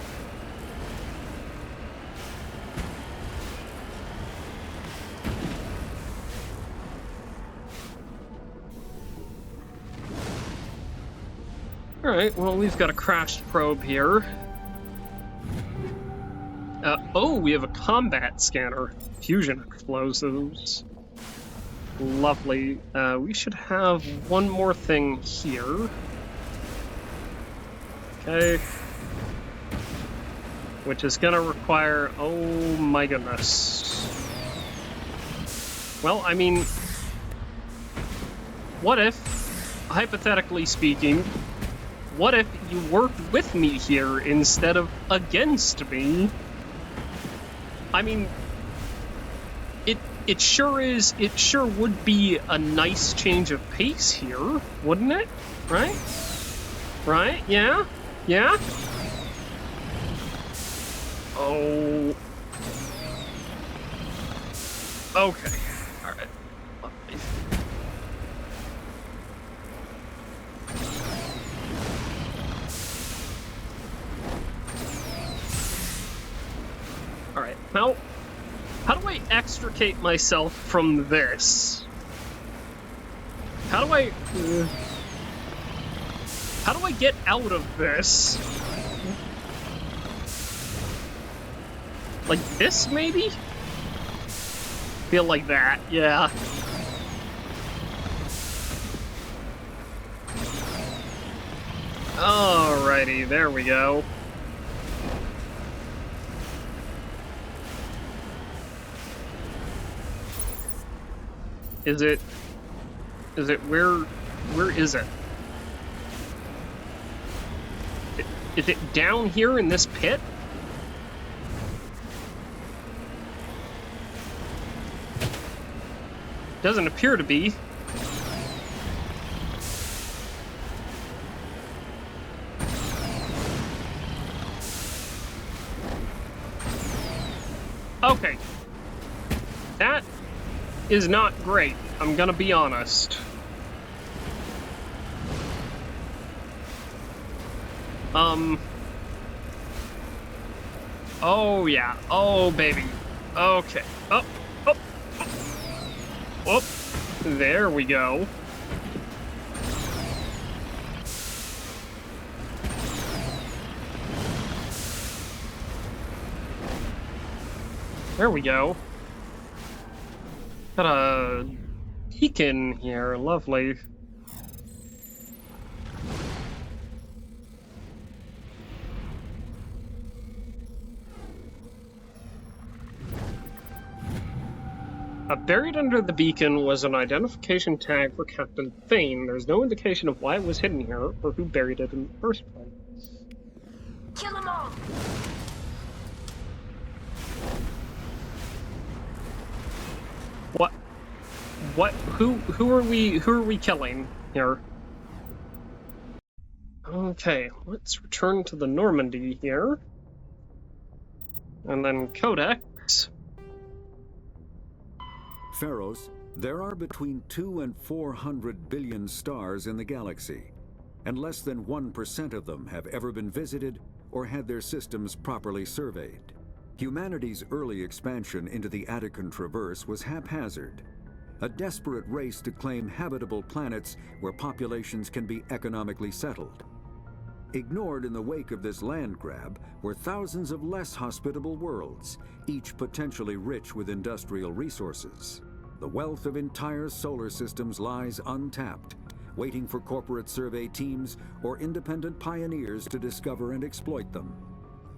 Alright, well, we've got a crashed probe here. Oh, we have a combat scanner. Fusion explosives. Lovely. We should have one more thing here. Okay. Which is gonna require... Oh my goodness. Well, I mean... What if, hypothetically speaking, what if you worked with me here instead of against me? I mean... It sure would be a nice change of pace here, wouldn't it? Right? Right? Yeah? Yeah? Oh. Okay. Alright. Alright. How do I extricate myself from this? How do I get out of this? Like this, maybe? Feel like that, yeah. Alrighty, there we go. Is it where is it? Is it down here in this pit? Doesn't appear to be. Okay. That is not great, I'm gonna be honest. Oh yeah, oh baby. Okay, up. Whoop, there we go. There we go. Got a beacon here, lovely. Buried under the beacon was an identification tag for Captain Thane. There's no indication of why it was hidden here or who buried it in the first place. Kill them all! What? Who are we killing here? Okay, let's return to the Normandy here. And then Codex. Pharaohs, there are between 200 and 400 billion stars in the galaxy, and less than 1% of them have ever been visited or had their systems properly surveyed. Humanity's early expansion into the Attican Traverse was haphazard, a desperate race to claim habitable planets where populations can be economically settled. Ignored in the wake of this land grab were thousands of less hospitable worlds, each potentially rich with industrial resources. The wealth of entire solar systems lies untapped, waiting for corporate survey teams or independent pioneers to discover and exploit them.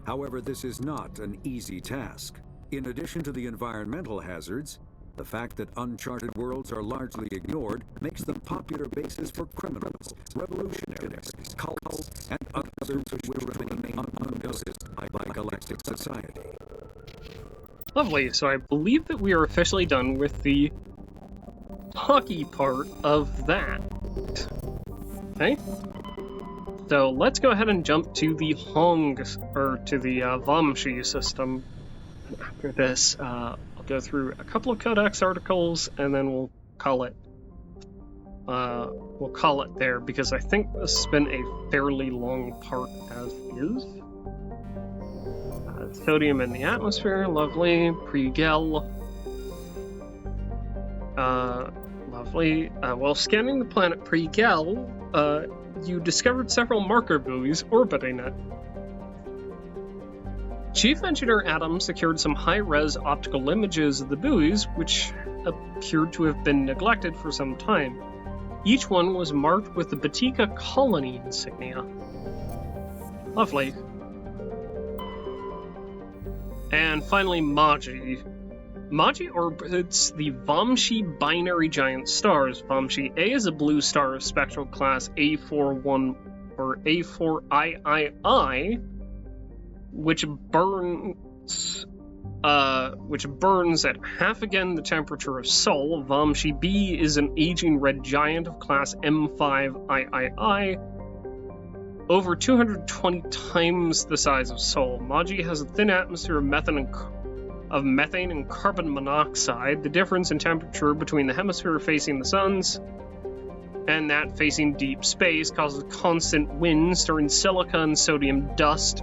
However, this is not an easy task. In addition to the environmental hazards, the fact that uncharted worlds are largely ignored makes them popular bases for criminals, revolutionaries, cults, and others which will remain unnoticed by galactic society. Lovely, so I believe that we are officially done with the hockey part of that. Okay? So let's go ahead and jump to the Vamshi system. After this, I'll go through a couple of Codex articles, and then we'll call it there, because I think this has been a fairly long part as is. Sodium in the atmosphere, lovely. Pre-Gel. Lovely. While scanning the planet Pre-Gel, you discovered several marker buoys orbiting it. Chief Engineer Adams secured some high-res optical images of the buoys, which appeared to have been neglected for some time. Each one was marked with the Batika colony insignia. Lovely. And finally, Magi. Magi orbits the Vamshi binary giant stars. Vamshi A is a blue star of spectral class A41 or A4II, which burns at half again the temperature of Sol. Vamshi B is an aging red giant of class M5II, over 220 times the size of Sol. Magi has a thin atmosphere of methane and carbon monoxide. The difference in temperature between the hemisphere facing the suns and that facing deep space causes constant winds, stirring silica and sodium dust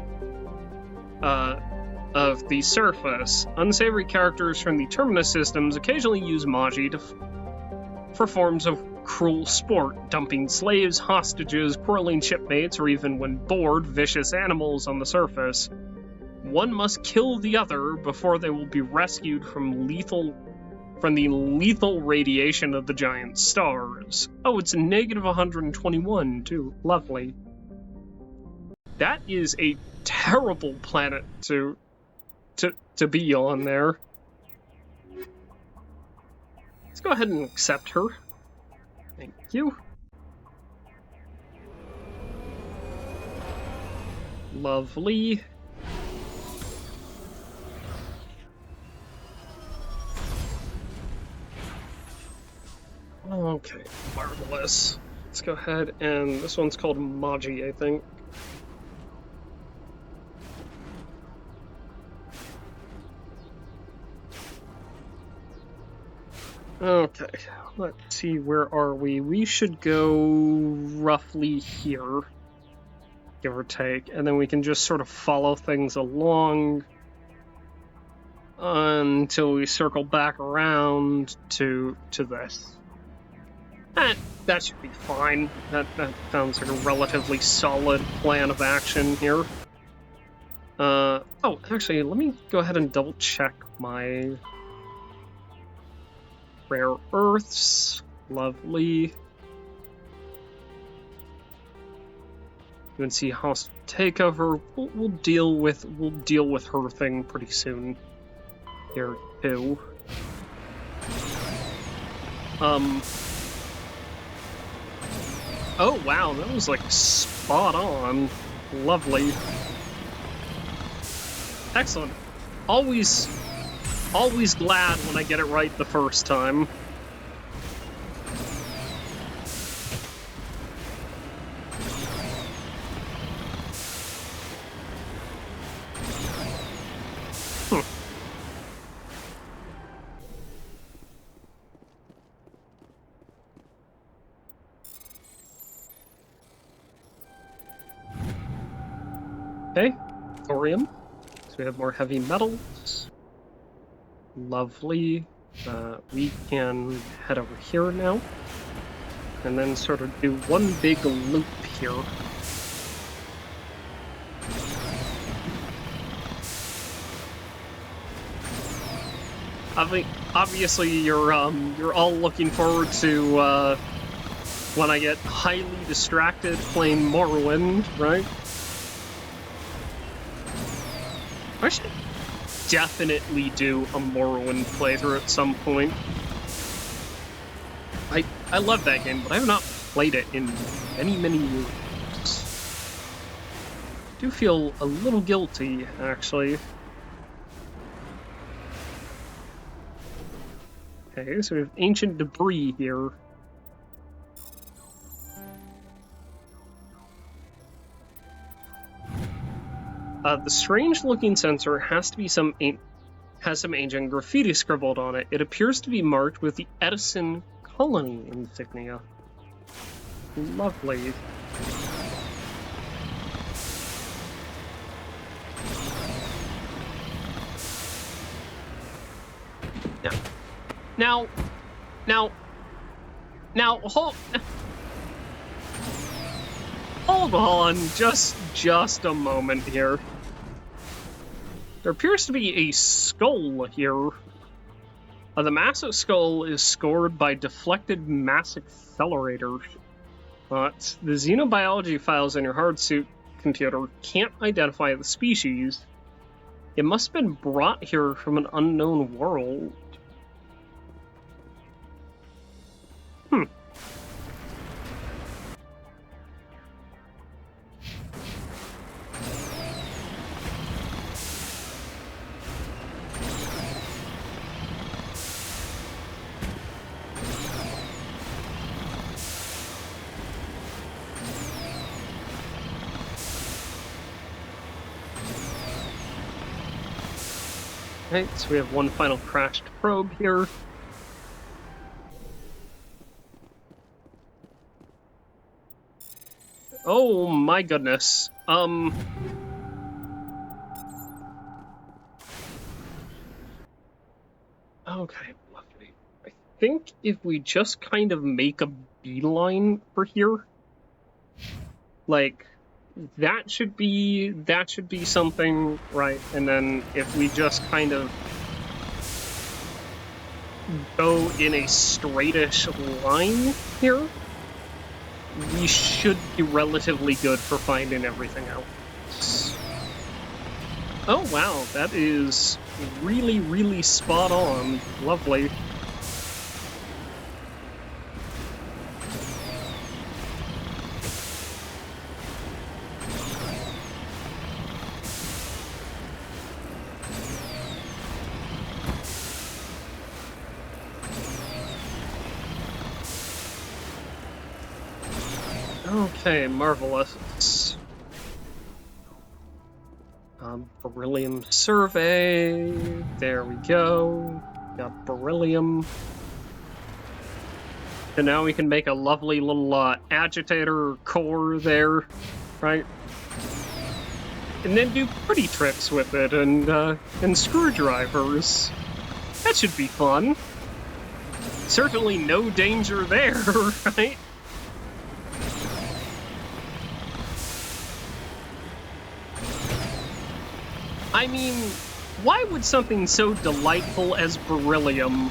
of the surface. Unsavory characters from the Terminus systems occasionally use Magi for forms of cruel sport, dumping slaves, hostages, quarreling shipmates, or even when bored, vicious animals on the surface. One must kill the other before they will be rescued from the lethal radiation of the giant stars. Oh, it's a negative 121 too. Lovely. That is a terrible planet to be on there. Let's go ahead and accept her. Thank you. Lovely. Okay, marvelous. Let's go ahead and this one's called Magi, I think. Okay, let's see, where are we? We should go roughly here, give or take, and then we can just sort of follow things along until we circle back around to this. That should be fine. That sounds like a relatively solid plan of action here. Oh, actually, let me go ahead and double check my rare earths. Lovely. UNC hostile takeover. We'll deal with her thing pretty soon. Here too. Oh wow, that was like spot on. Lovely. Excellent. Always glad when I get it right the first time. Okay, thorium. So we have more heavy metals. Lovely. We can head over here now, and then sort of do one big loop here. Obviously, you're all looking forward to when I get highly distracted playing Morrowind, right? I should definitely do a Morrowind playthrough at some point. I love that game, but I have not played it in many, many years. I do feel a little guilty, actually. Okay, so we have ancient debris here. The strange-looking sensor has some ancient graffiti scribbled on it. It appears to be marked with the Edison Colony insignia. Lovely. Now, hold on, just a moment here. There appears to be a skull here. The massive skull is scored by deflected mass accelerators. But the xenobiology files in your hardsuit computer can't identify the species. It must have been brought here from an unknown world. Right, so we have one final crashed probe here. Oh my goodness. Okay, lovely. I think if we just kind of make a beeline for here, like, that should be something, right? And then if we just kind of go in a straightish line here, we should be relatively good for finding everything else. Oh wow, that is really, really spot on. Lovely. Okay, marvelous. Beryllium survey. There we go. Got beryllium. And now we can make a lovely little agitator core there, right? And then do pretty tricks with it and screwdrivers. That should be fun. Certainly no danger there, right? I mean, why would something so delightful as beryllium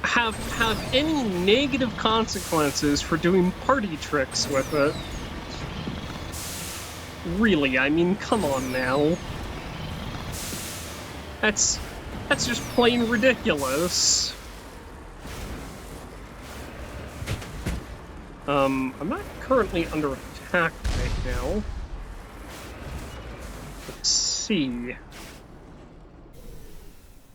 have any negative consequences for doing party tricks with it? Really, I mean, come on now. That's just plain ridiculous. I'm not currently under attack right now. Let's see.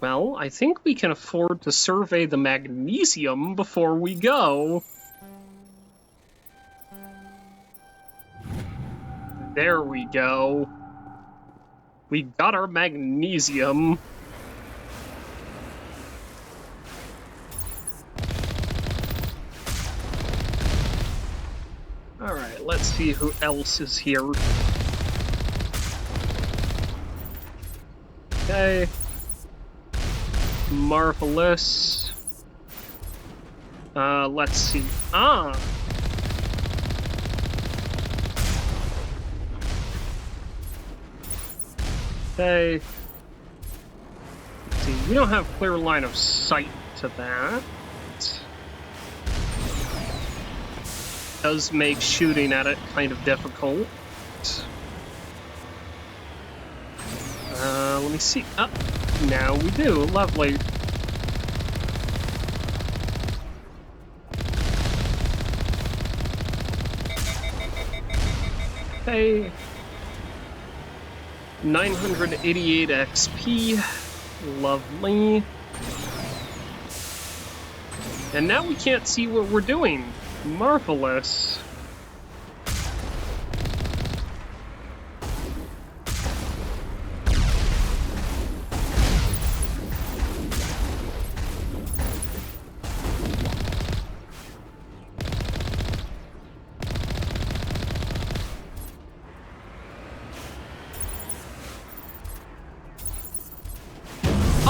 Well, I think we can afford to survey the magnesium before we go. There we go. We got our magnesium. Alright, let's see who else is here. Okay. Marvelous. Let's see. Ah! Okay. Let's see, we don't have clear line of sight to that. Does make shooting at it kind of difficult. Let me see. Oh, now we do. Lovely. Okay. 988 XP. Lovely. And now we can't see what we're doing. Marvelous.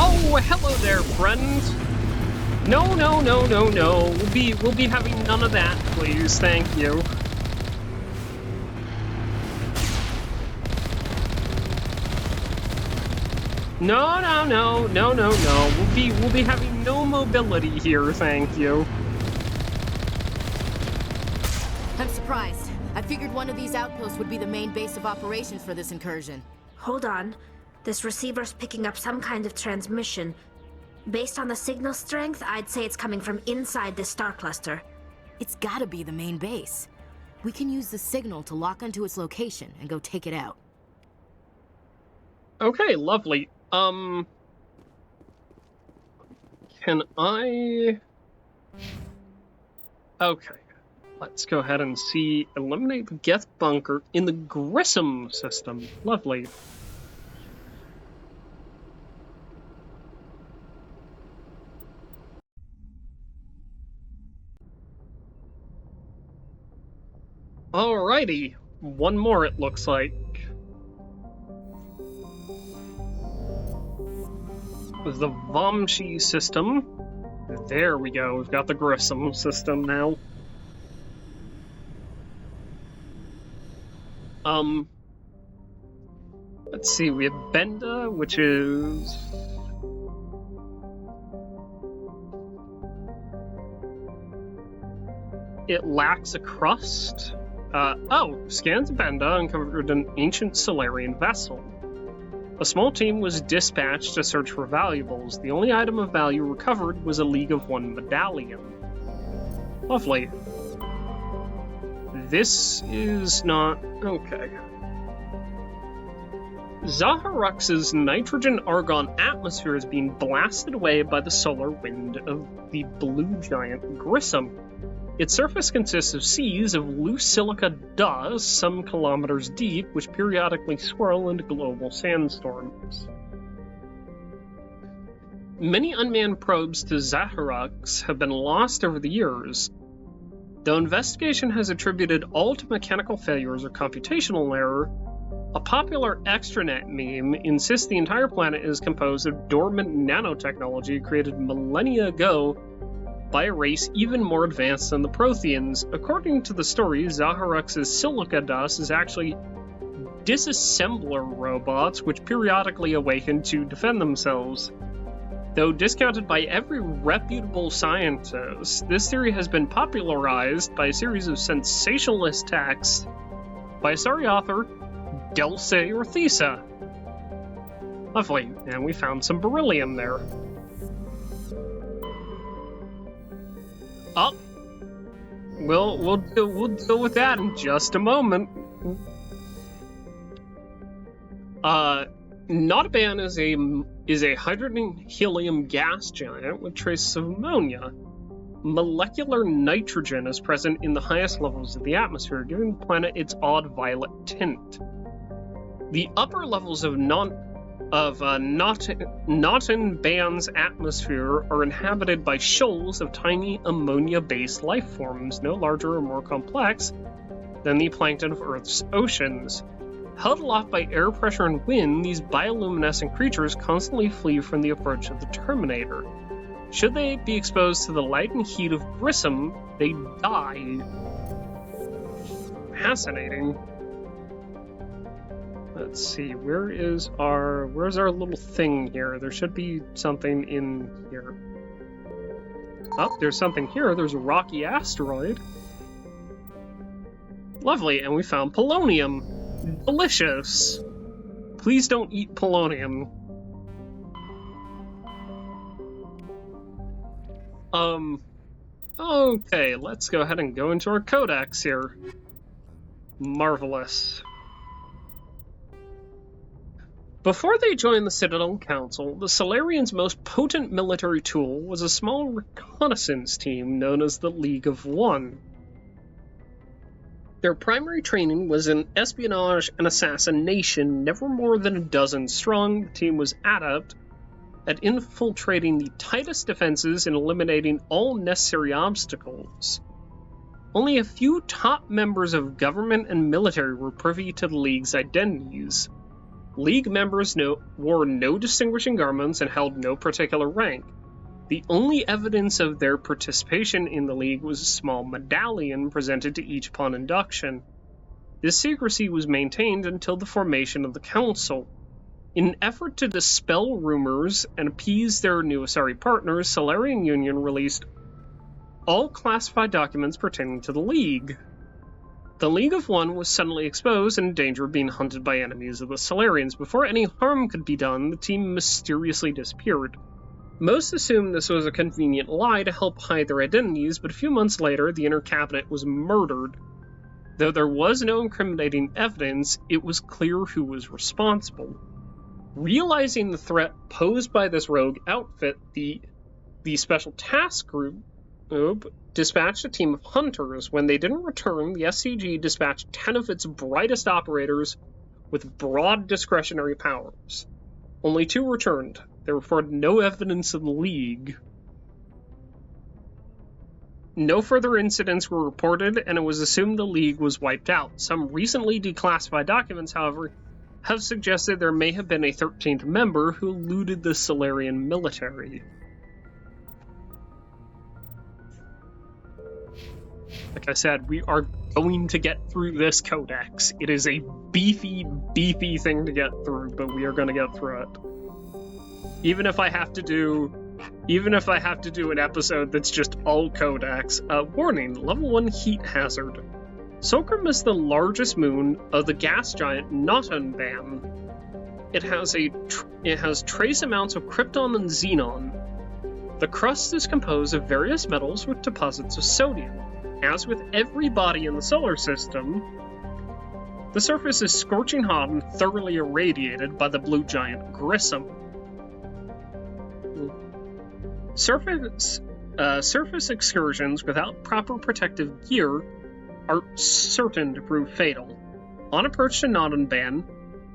Oh, hello there, friend. No, no, no, no, no. We'll be having none of that, please. Thank you. No, no, no, no, no, no. We'll be having no mobility here, thank you. I'm surprised. I figured one of these outposts would be the main base of operations for this incursion. Hold on. This receiver's picking up some kind of transmission. Based on the signal strength, I'd say it's coming from inside this star cluster. It's gotta be the main base. We can use the signal to lock onto its location and go take it out. Okay, lovely. Can I... Okay. Let's go ahead and see. Eliminate the Geth bunker in the Grissom system. Lovely. Alrighty. One more, it looks like. The Vamshi system. There we go. We've got the Grissom system now. Let's see, we have Benda, which is... It lacks a crust. Scans of Benda uncovered an ancient Solarian vessel. A small team was dispatched to search for valuables. The only item of value recovered was a League of One medallion. Lovely. This is not... okay. Zaharux's nitrogen-argon atmosphere is being blasted away by the solar wind of the blue giant Grissom. Its surface consists of seas of loose silica dust some kilometers deep, which periodically swirl into global sandstorms. Many unmanned probes to Zaharux have been lost over the years. Though investigation has attributed all to mechanical failures or computational error, a popular extranet meme insists the entire planet is composed of dormant nanotechnology created millennia ago by a race even more advanced than the Protheans. According to the story, Zaharux's silica dust is actually disassembler robots which periodically awaken to defend themselves. Though discounted by every reputable scientist, this theory has been popularized by a series of sensationalist texts by Asari author Dulce Orthisa. Lovely, and we found some beryllium there. Oh, we'll deal with that in just a moment. Notaban is a hydrogen helium gas giant with traces of ammonia. Molecular nitrogen is present in the highest levels of the atmosphere, giving the planet its odd violet tint. The upper levels of Notanban's atmosphere are inhabited by shoals of tiny ammonia-based life forms, no larger or more complex than the plankton of Earth's oceans. Held aloft by air pressure and wind, these bioluminescent creatures constantly flee from the approach of the Terminator. Should they be exposed to the light and heat of Grissom, they die. Fascinating. Let's see, where's our little thing here? There should be something in here. Oh, there's something here. There's a rocky asteroid. Lovely, and we found polonium. Delicious. Please don't eat polonium. Okay, let's go ahead and go into our codex here. Marvelous. Before they joined the Citadel Council, the Solarians' most potent military tool was a small reconnaissance team known as the League of One. Their primary training was in espionage and assassination. Never more than a dozen strong, the team was adept at infiltrating the tightest defenses and eliminating all necessary obstacles. Only a few top members of government and military were privy to the League's identities. League members wore no distinguishing garments and held no particular rank. The only evidence of their participation in the League was a small medallion presented to each upon induction. This secrecy was maintained until the formation of the Council. In an effort to dispel rumors and appease their new Asari partners, Solarian Union released all classified documents pertaining to the League. The League of One was suddenly exposed and in danger of being hunted by enemies of the Solarians. Before any harm could be done, the team mysteriously disappeared. Most assumed this was a convenient lie to help hide their identities, but a few months later, the Inner Cabinet was murdered. Though there was no incriminating evidence, it was clear who was responsible. Realizing the threat posed by this rogue outfit, the Special Task Group dispatched a team of hunters. When they didn't return, the SCG dispatched 10 of its brightest operators with broad discretionary powers. Only 2 returned. They reported no evidence of the League. No further incidents were reported, and it was assumed the League was wiped out. Some recently declassified documents, however, have suggested there may have been a 13th member who eluded the Solarian military. Like I said, we are going to get through this codex. It is a beefy, beefy thing to get through, but we are going to get through it. Even if I have to do an episode that's just all codex. Warning, level 1 heat hazard. Solkrum is the largest moon of the gas giant Notunban. It has trace amounts of krypton and xenon. The crust is composed of various metals with deposits of sodium. As with every body in the solar system, the surface is scorching hot and thoroughly irradiated by the blue giant Grissom. Surface excursions without proper protective gear are certain to prove fatal. On approach to Notunban,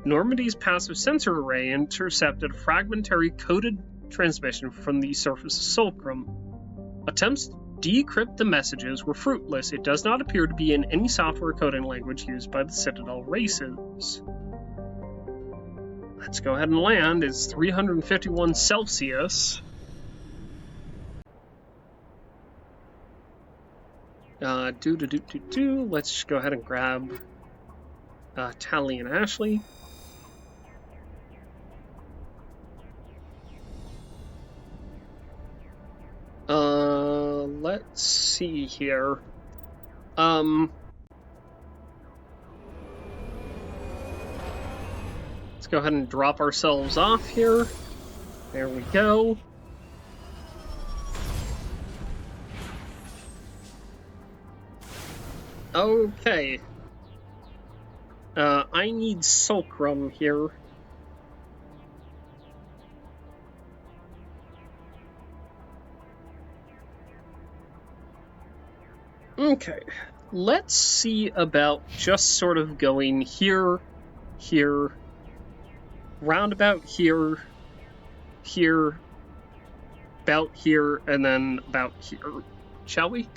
Normandy's passive sensor array intercepted a fragmentary coded transmission from the surface of Solkrum. Attempts to decrypt the messages were fruitless. It does not appear to be in any software coding language used by the Citadel races. Let's go ahead and land. It's 351 Celsius. Let's just go ahead and grab Tally and Ashley. Let's see here. Let's go ahead and drop ourselves off here. There we go. Okay. I need Solkrum here. Okay, let's see about just sort of going here, roundabout here, about here, and then about here. Shall we?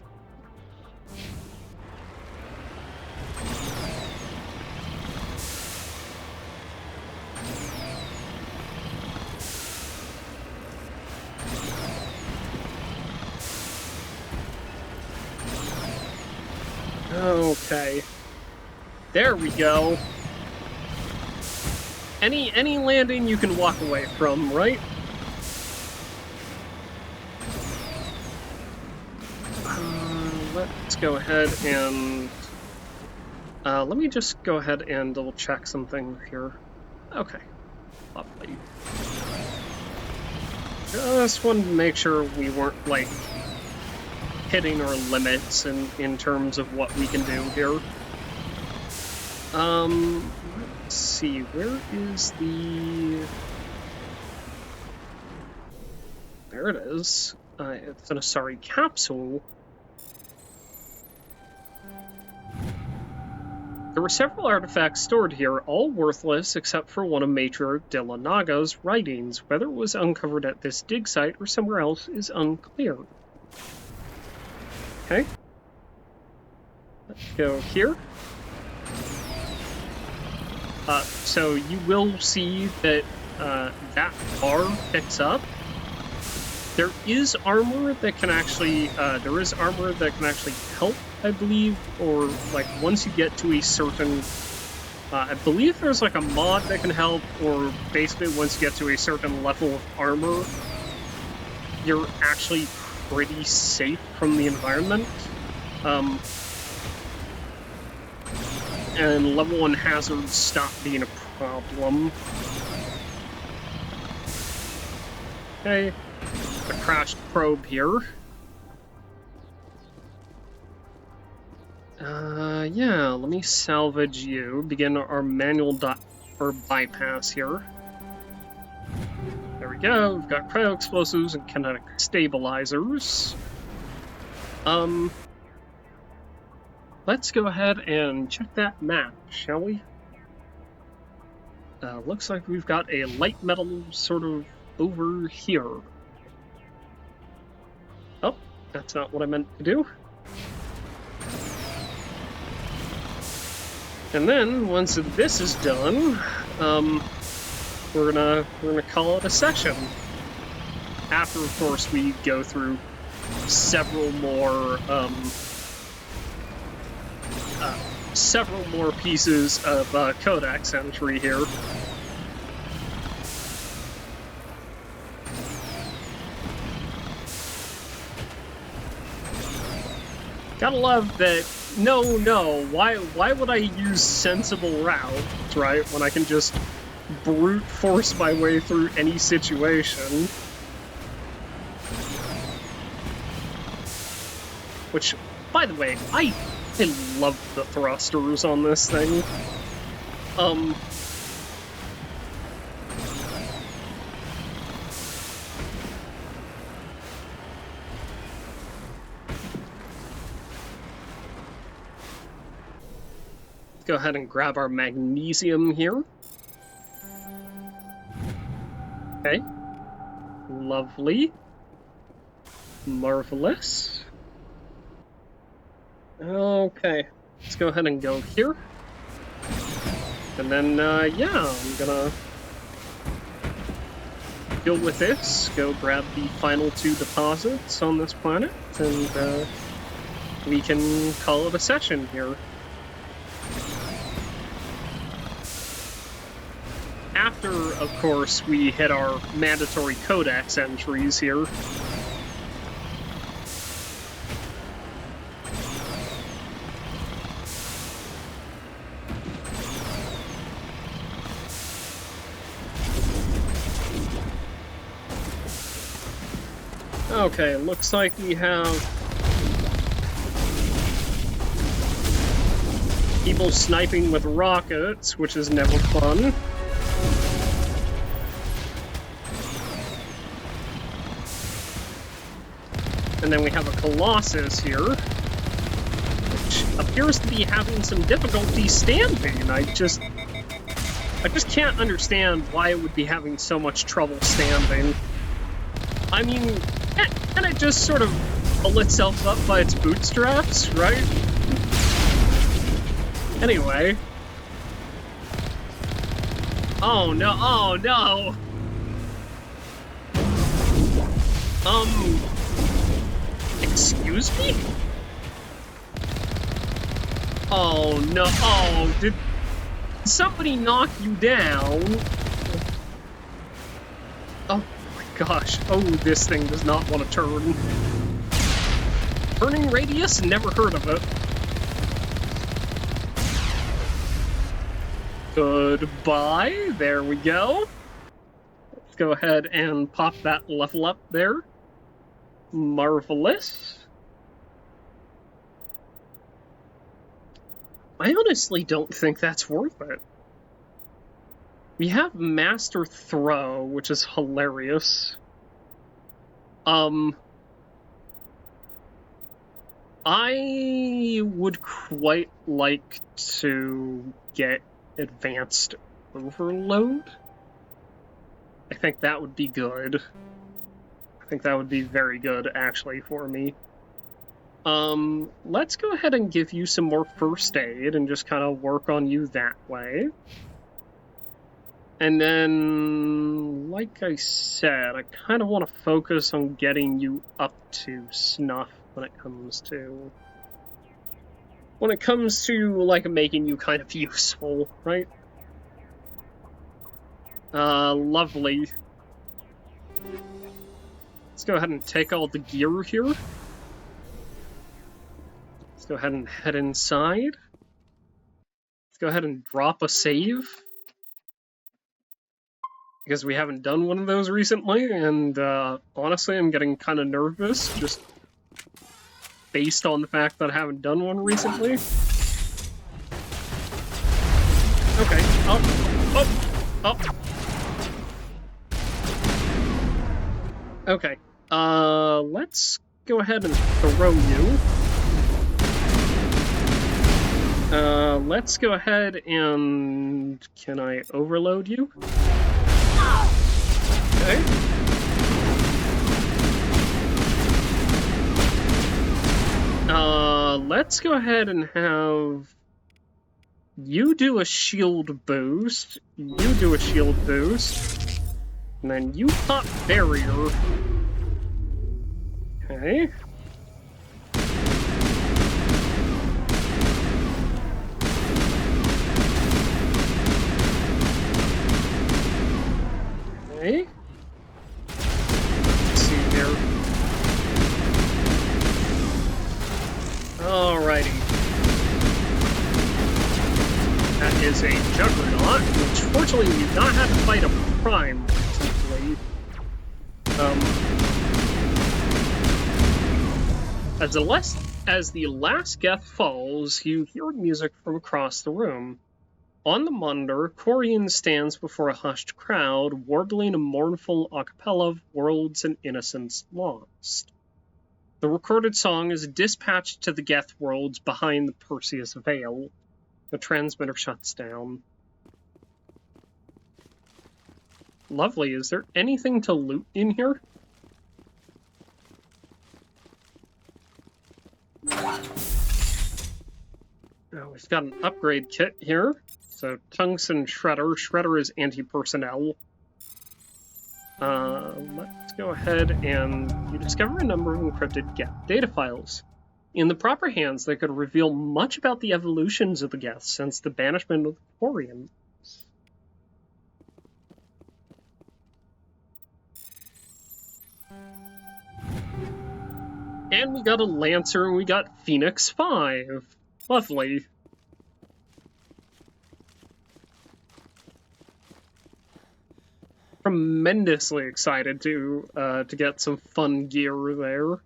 Okay. There we go. Any landing you can walk away from, right? Let's go ahead and... let me just go ahead and double check something here. Okay. Lovely. Just wanted to make sure we weren't, like, hitting our limits in terms of what we can do here. Let's see, where is the... There it is. It's an Asari capsule. There were several artifacts stored here, all worthless except for one of Matriarch Delanaga's writings. Whether it was uncovered at this dig site or somewhere else is unclear. Okay. Let's go here. So you will see that that bar picks up. There is armor that can actually help, I believe, or like once you get to a certain, I believe there's like a mod that can help, or basically once you get to a certain level of armor, you're actually pretty safe from the environment. And level 1 hazards stop being a problem. Okay. A crashed probe here. Yeah, let me salvage you. Begin our manual bypass here. There we go. We've got cryo explosives and kinetic stabilizers. Let's go ahead and check that map, shall we? Looks like we've got a light metal sort of over here. Oh, that's not what I meant to do. And then, once this is done, we're gonna call it a session. After, of course, we go through several more pieces of codex entry here. Gotta love that. No, why would I use sensible routes, right, when I can just brute force my way through any situation? Which, by the way, I love the thrusters on this thing. Go ahead and grab our magnesium here. Okay. Lovely. Marvelous. Okay. Let's go ahead and go here. And then, yeah, I'm gonna deal with this, go grab the final 2 deposits on this planet, and, we can call it a session here. After, of course, we hit our mandatory codex entries here. Okay, looks like we have people sniping with rockets, which is never fun. And then we have a Colossus here, which appears to be having some difficulty standing. I just can't understand why it would be having so much trouble standing. I mean, can it just sort of pull itself up by its bootstraps, right? Anyway. Oh no, oh no! Excuse me? Oh no, oh, did somebody knock you down? Oh my gosh, oh, this thing does not want to turn. Turning radius? Never heard of it. Goodbye, there we go. Let's go ahead and pop that level up there. Marvelous. I honestly don't think that's worth it. We have Master Throw, which is hilarious. I would quite like to get Advanced Overload. I think that would be good. I think that would be very good, actually, for me. Let's go ahead and give you some more first aid and just kind of work on you that way. And then, like I said, I kind of want to focus on getting you up to snuff when it comes to, like, making you kind of useful, right? Lovely. Let's go ahead and take all the gear here. Let's go ahead and head inside. Let's go ahead and drop a save. Because we haven't done one of those recently, and honestly, I'm getting kind of nervous, just based on the fact that I haven't done one recently. Okay, up, up, up. Okay, let's go ahead and throw you. Let's go ahead and... Can I overload you? Okay. Let's go ahead and have you do a shield boost, you do a shield boost, and then you pop barrier. Okay. Okay. Let's see here. Alrighty. That is a Juggernaut, which fortunately we've not had to fight a Prime recently. As the last Geth falls, you hear music from across the room. On the monitor, Corian stands before a hushed crowd, warbling a mournful a cappella of Worlds and Innocence Lost. The recorded song is dispatched to the Geth worlds behind the Perseus Veil. The transmitter shuts down. Lovely. Is there anything to loot in here? Oh, we've got an upgrade kit here. So, Tungsten Shredder. Shredder is anti-personnel. Let's go ahead and you discover a number of encrypted Geth data files. In the proper hands, they could reveal much about the evolutions of the Geth since the banishment of the Corians. And we got a Lancer, and we got Phoenix 5. Lovely. Tremendously excited to get some fun gear there.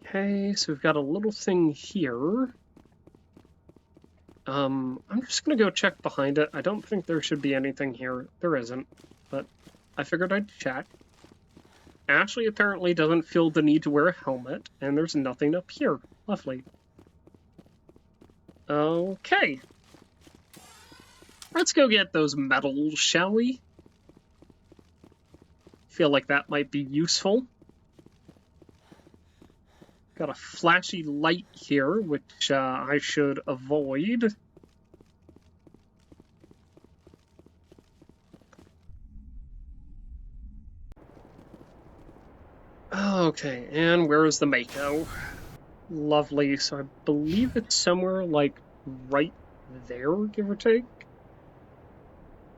Okay, so we've got a little thing here. I'm just gonna go check behind it. I don't think there should be anything here. There isn't, but I figured I'd check. Ashley apparently doesn't feel the need to wear a helmet, and there's nothing up here. Lovely. Okay. Let's go get those medals, shall we? Feel like that might be useful. Got a flashy light here, which I should avoid. Okay, and where is the Mako? Lovely. So I believe it's somewhere like right there, give or take.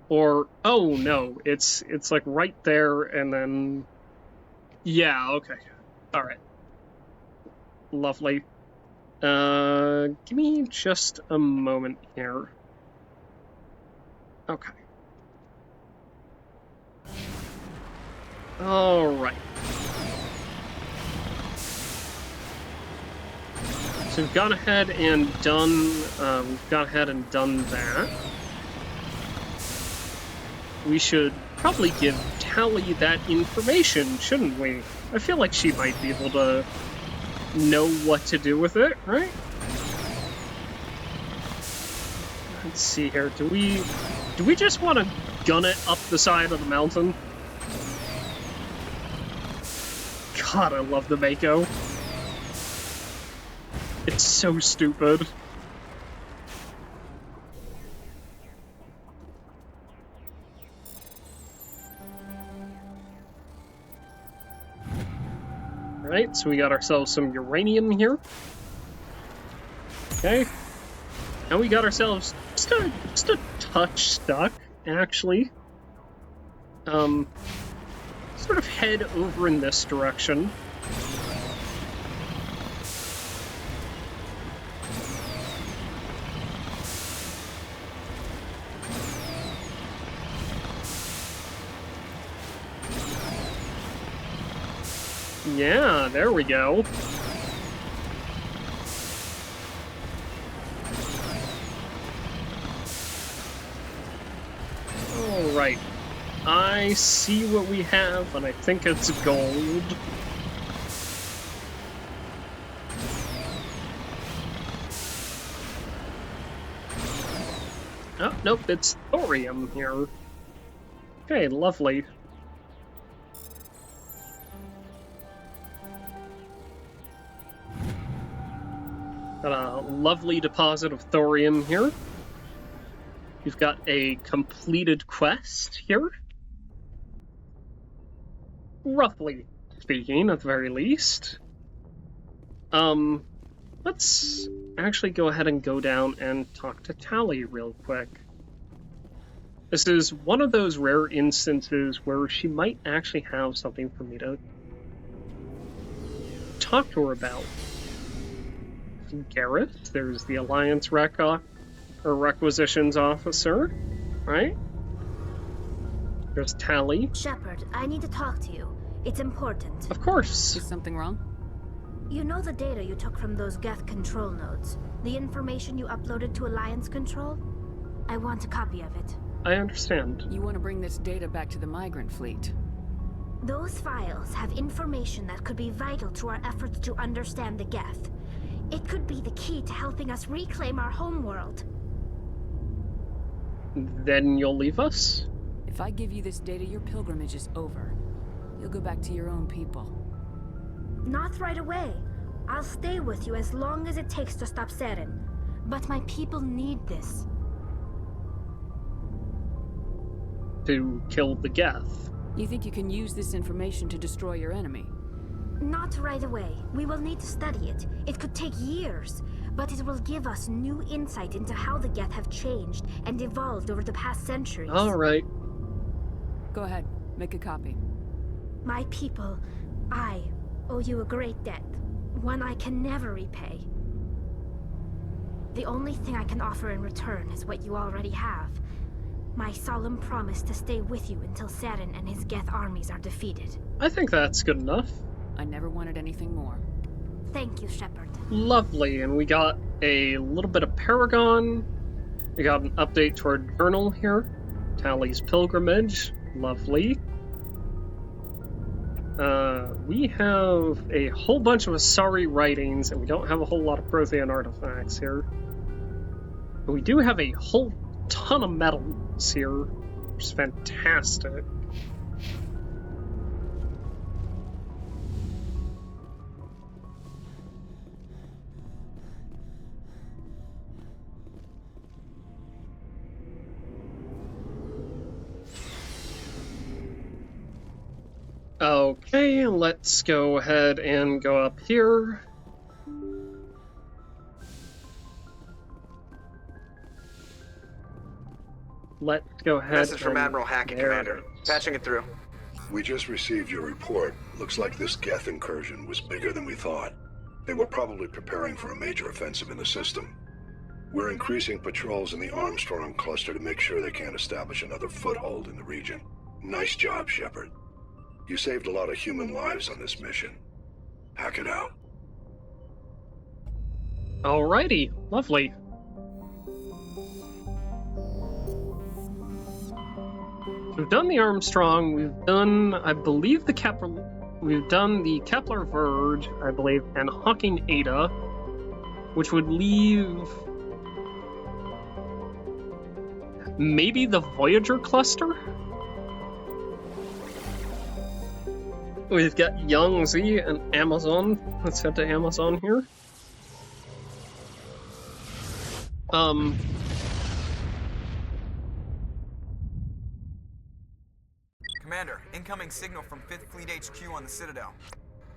Or oh no, it's like right there, and then yeah, okay, all right, lovely. Give me just a moment here. Okay. All right. So we've gone ahead and done. We've gone ahead and done that. We should probably give Tally that information, shouldn't we? I feel like she might be able to know what to do with it, right? Let's see here. Do we just want to gun it up the side of the mountain? God, I love the Mako. It's so stupid. Right, so we got ourselves some uranium here. Okay. And we got ourselves just a touch stuck, actually. Sort of head over in this direction. Yeah, there we go. Alright. I see what we have, and I think it's gold. Oh, nope, it's thorium here. Okay, lovely. Got a lovely deposit of thorium here. We've got a completed quest here. Roughly speaking, at the very least. Let's actually go ahead and go down and talk to Tally real quick. This is one of those rare instances where she might actually have something for me to talk to her about. Gareth, there's the Alliance Requisitions Officer, right? There's Tally. Shepard, I need to talk to you. It's important. Of course. Is something wrong? You know the data you took from those Geth control nodes? The information you uploaded to Alliance Control? I want a copy of it. I understand. You want to bring this data back to the migrant fleet? Those files have information that could be vital to our efforts to understand the Geth. It could be the key to helping us reclaim our homeworld. Then you'll leave us? If I give you this data, your pilgrimage is over. You'll go back to your own people. Not right away. I'll stay with you as long as it takes to stop Saren. But my people need this. To kill the Geth. You think you can use this information to destroy your enemy? Not right away. We will need to study it. It could take years, but it will give us new insight into how the Geth have changed and evolved over the past centuries. All right. Go ahead, make a copy. My people, I owe you a great debt, one I can never repay. The only thing I can offer in return is what you already have. My solemn promise to stay with you until Saren and his Geth armies are defeated. I think that's good enough. I never wanted anything more. Thank you, Shepard. Lovely, and we got a little bit of Paragon. We got an update to our journal here. Tally's pilgrimage. Lovely. We have a whole bunch of Asari writings, and we don't have a whole lot of Prothean artifacts here. But we do have a whole ton of metals here, which is fantastic. Okay, let's go ahead and go up here. Let's go ahead. Message from and... Admiral Hackett, there Commander. it is. Patching it through. We just received your report. Looks like this Geth Incursion was bigger than we thought. They were probably preparing for a major offensive in the system. We're increasing patrols in the Armstrong cluster to make sure they can't establish another foothold in the region. Nice job, Shepard. You saved a lot of human lives on this mission. Hack it out. Alrighty, lovely. We've done the Armstrong, we've done, I believe, the Kepler, we've done the Kepler Verge, I believe, and Hawking Ada, which would leave maybe the Voyager cluster? We've got Yangtze and Amazon. Let's head to Amazon here. Commander, incoming signal from 5th Fleet HQ on the Citadel.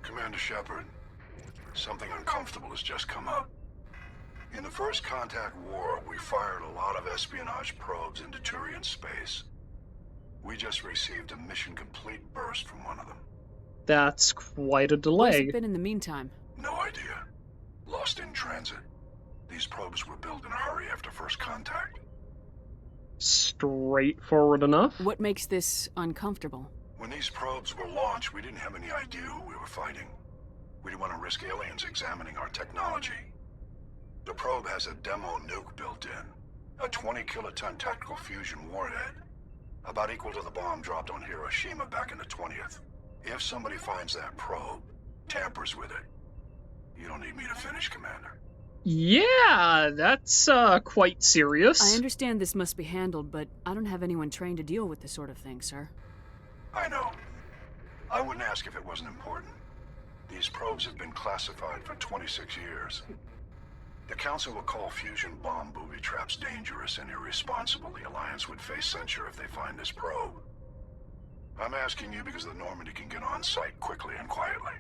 Commander Shepard, something uncomfortable has just come up. In the First Contact War, we fired a lot of espionage probes into Turian space. We just received a mission complete burst from one of them. That's quite a Where's delay. it been in the meantime? No idea. Lost in transit. These probes were built in a hurry after First Contact. Straightforward enough. What makes this uncomfortable? When these probes were launched, we didn't have any idea who we were fighting. We didn't want to risk aliens examining our technology. The probe has a demo nuke built in. A 20-kiloton tactical fusion warhead. About equal to the bomb dropped on Hiroshima back in the 20th. If somebody finds that probe, tampers with it, you don't need me to finish, Commander. Yeah, that's quite serious. I understand this must be handled, but I don't have anyone trained to deal with this sort of thing, sir. I know. I wouldn't ask if it wasn't important. These probes have been classified for 26 years. The Council will call fusion bomb booby traps dangerous and irresponsible. The Alliance would face censure if they find this probe. I'm asking you because the Normandy can get on site quickly and quietly.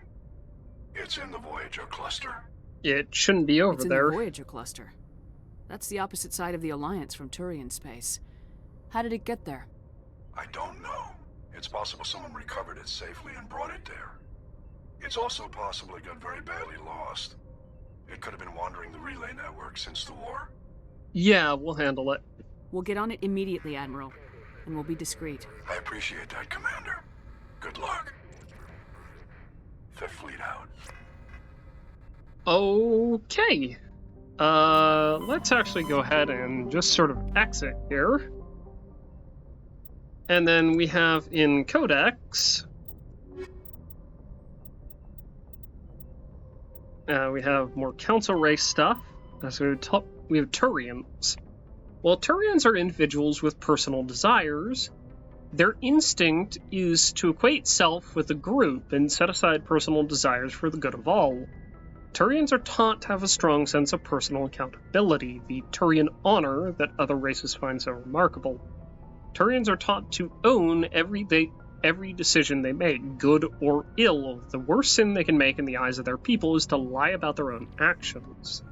It's in the Voyager cluster. It shouldn't be over It's in there. the Voyager cluster. That's the opposite side of the Alliance from Turian space. How did it get there? I don't know. It's possible someone recovered it safely and brought it there. It's also possible it got very badly lost. It could have been wandering the relay network since the war. Yeah, we'll handle it. We'll get on it immediately, Admiral, and we'll be discreet. I appreciate that, Commander. Good luck. Fifth Fleet out. Okay. Let's actually go ahead and just sort of exit here. And then we have in Codex, we have more Council race stuff. So we have Turians. While Turians are individuals with personal desires, their instinct is to equate self with a group and set aside personal desires for the good of all. Turians are taught to have a strong sense of personal accountability, the Turian honor that other races find so remarkable. Turians are taught to own every decision they make, good or ill. The worst sin they can make in the eyes of their people is to lie about their own actions.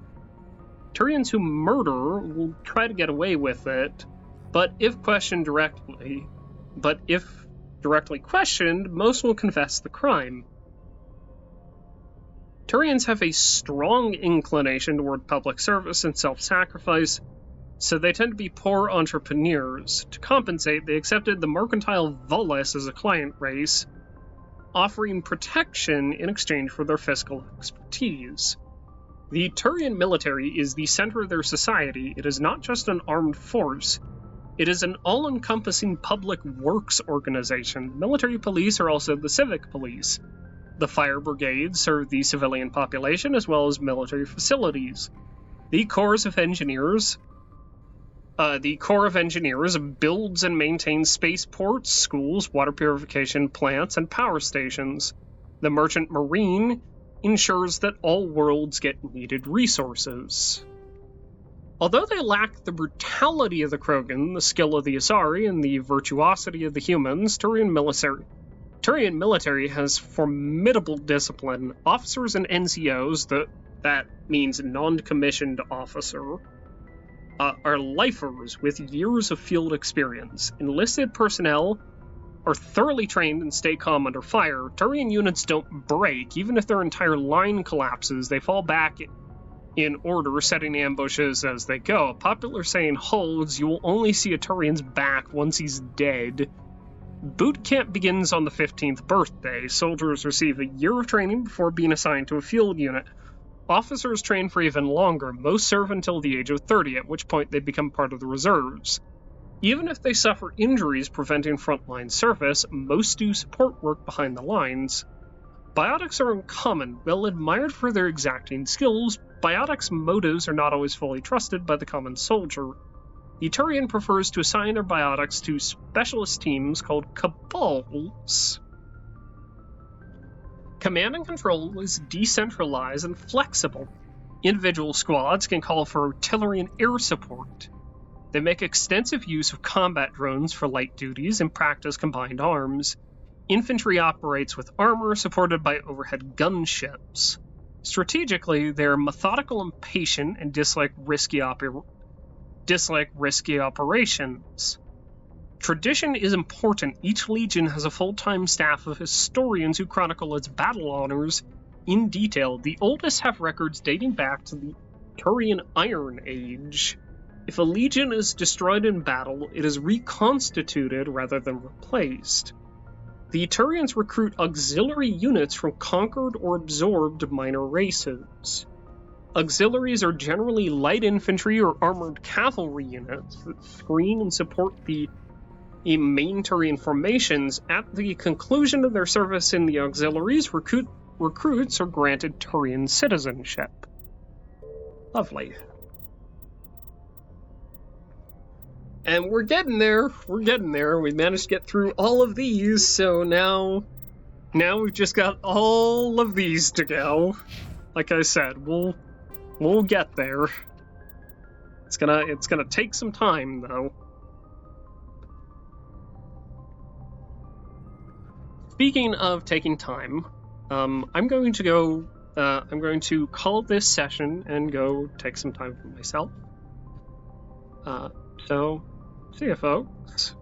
Turians who murder will try to get away with it, but if directly questioned, most will confess the crime. Turians have a strong inclination toward public service and self-sacrifice, so they tend to be poor entrepreneurs. To compensate, they accepted the mercantile Vullis as a client race, offering protection in exchange for their fiscal expertise. The Turian military is the center of their society. It is not just an armed force. It is an all-encompassing public works organization. The military police are also the civic police. The fire brigades serve the civilian population as well as military facilities. The Corps of Engineers builds and maintains spaceports, schools, water purification plants, and power stations. The Merchant Marine ensures that all worlds get needed resources. Although they lack the brutality of the Krogan, the skill of the Asari, and the virtuosity of the humans, Turian Turian military has formidable discipline. Officers and NCOs, that means non-commissioned officer, are lifers with years of field experience. Enlisted personnel are thoroughly trained and stay calm under fire. Turian units don't break. Even if their entire line collapses, they fall back in order, setting ambushes as they go. A popular saying holds, you will only see a Turian's back once he's dead. Boot camp begins on the 15th birthday. Soldiers receive a year of training before being assigned to a field unit. Officers train for even longer. Most serve until the age of 30, at which point they become part of the reserves. Even if they suffer injuries preventing frontline service, most do support work behind the lines. Biotics are uncommon. Well admired for their exacting skills, Biotics' motives are not always fully trusted by the common soldier. The Turian prefers to assign their biotics to specialist teams called cabals. Command and control is decentralized and flexible. Individual squads can call for artillery and air support. They make extensive use of combat drones for light duties and practice combined arms. Infantry operates with armor supported by overhead gunships. Strategically, they are methodical and patient and dislike risky operations. Tradition is important. Each legion has a full-time staff of historians who chronicle its battle honors in detail. The oldest have records dating back to the Turian Iron Age. If a legion is destroyed in battle, it is reconstituted rather than replaced. The Turians recruit auxiliary units from conquered or absorbed minor races. Auxiliaries are generally light infantry or armored cavalry units that screen and support the main Turian formations. At the conclusion of their service in the auxiliaries, recruits are granted Turian citizenship. Lovely. And we're getting there. We managed to get through all of these, so now we've just got all of these to go. Like I said, we'll get there. It's gonna take some time, though. Speaking of taking time, I'm going to call this session and go take some time for myself. So, see ya, folks.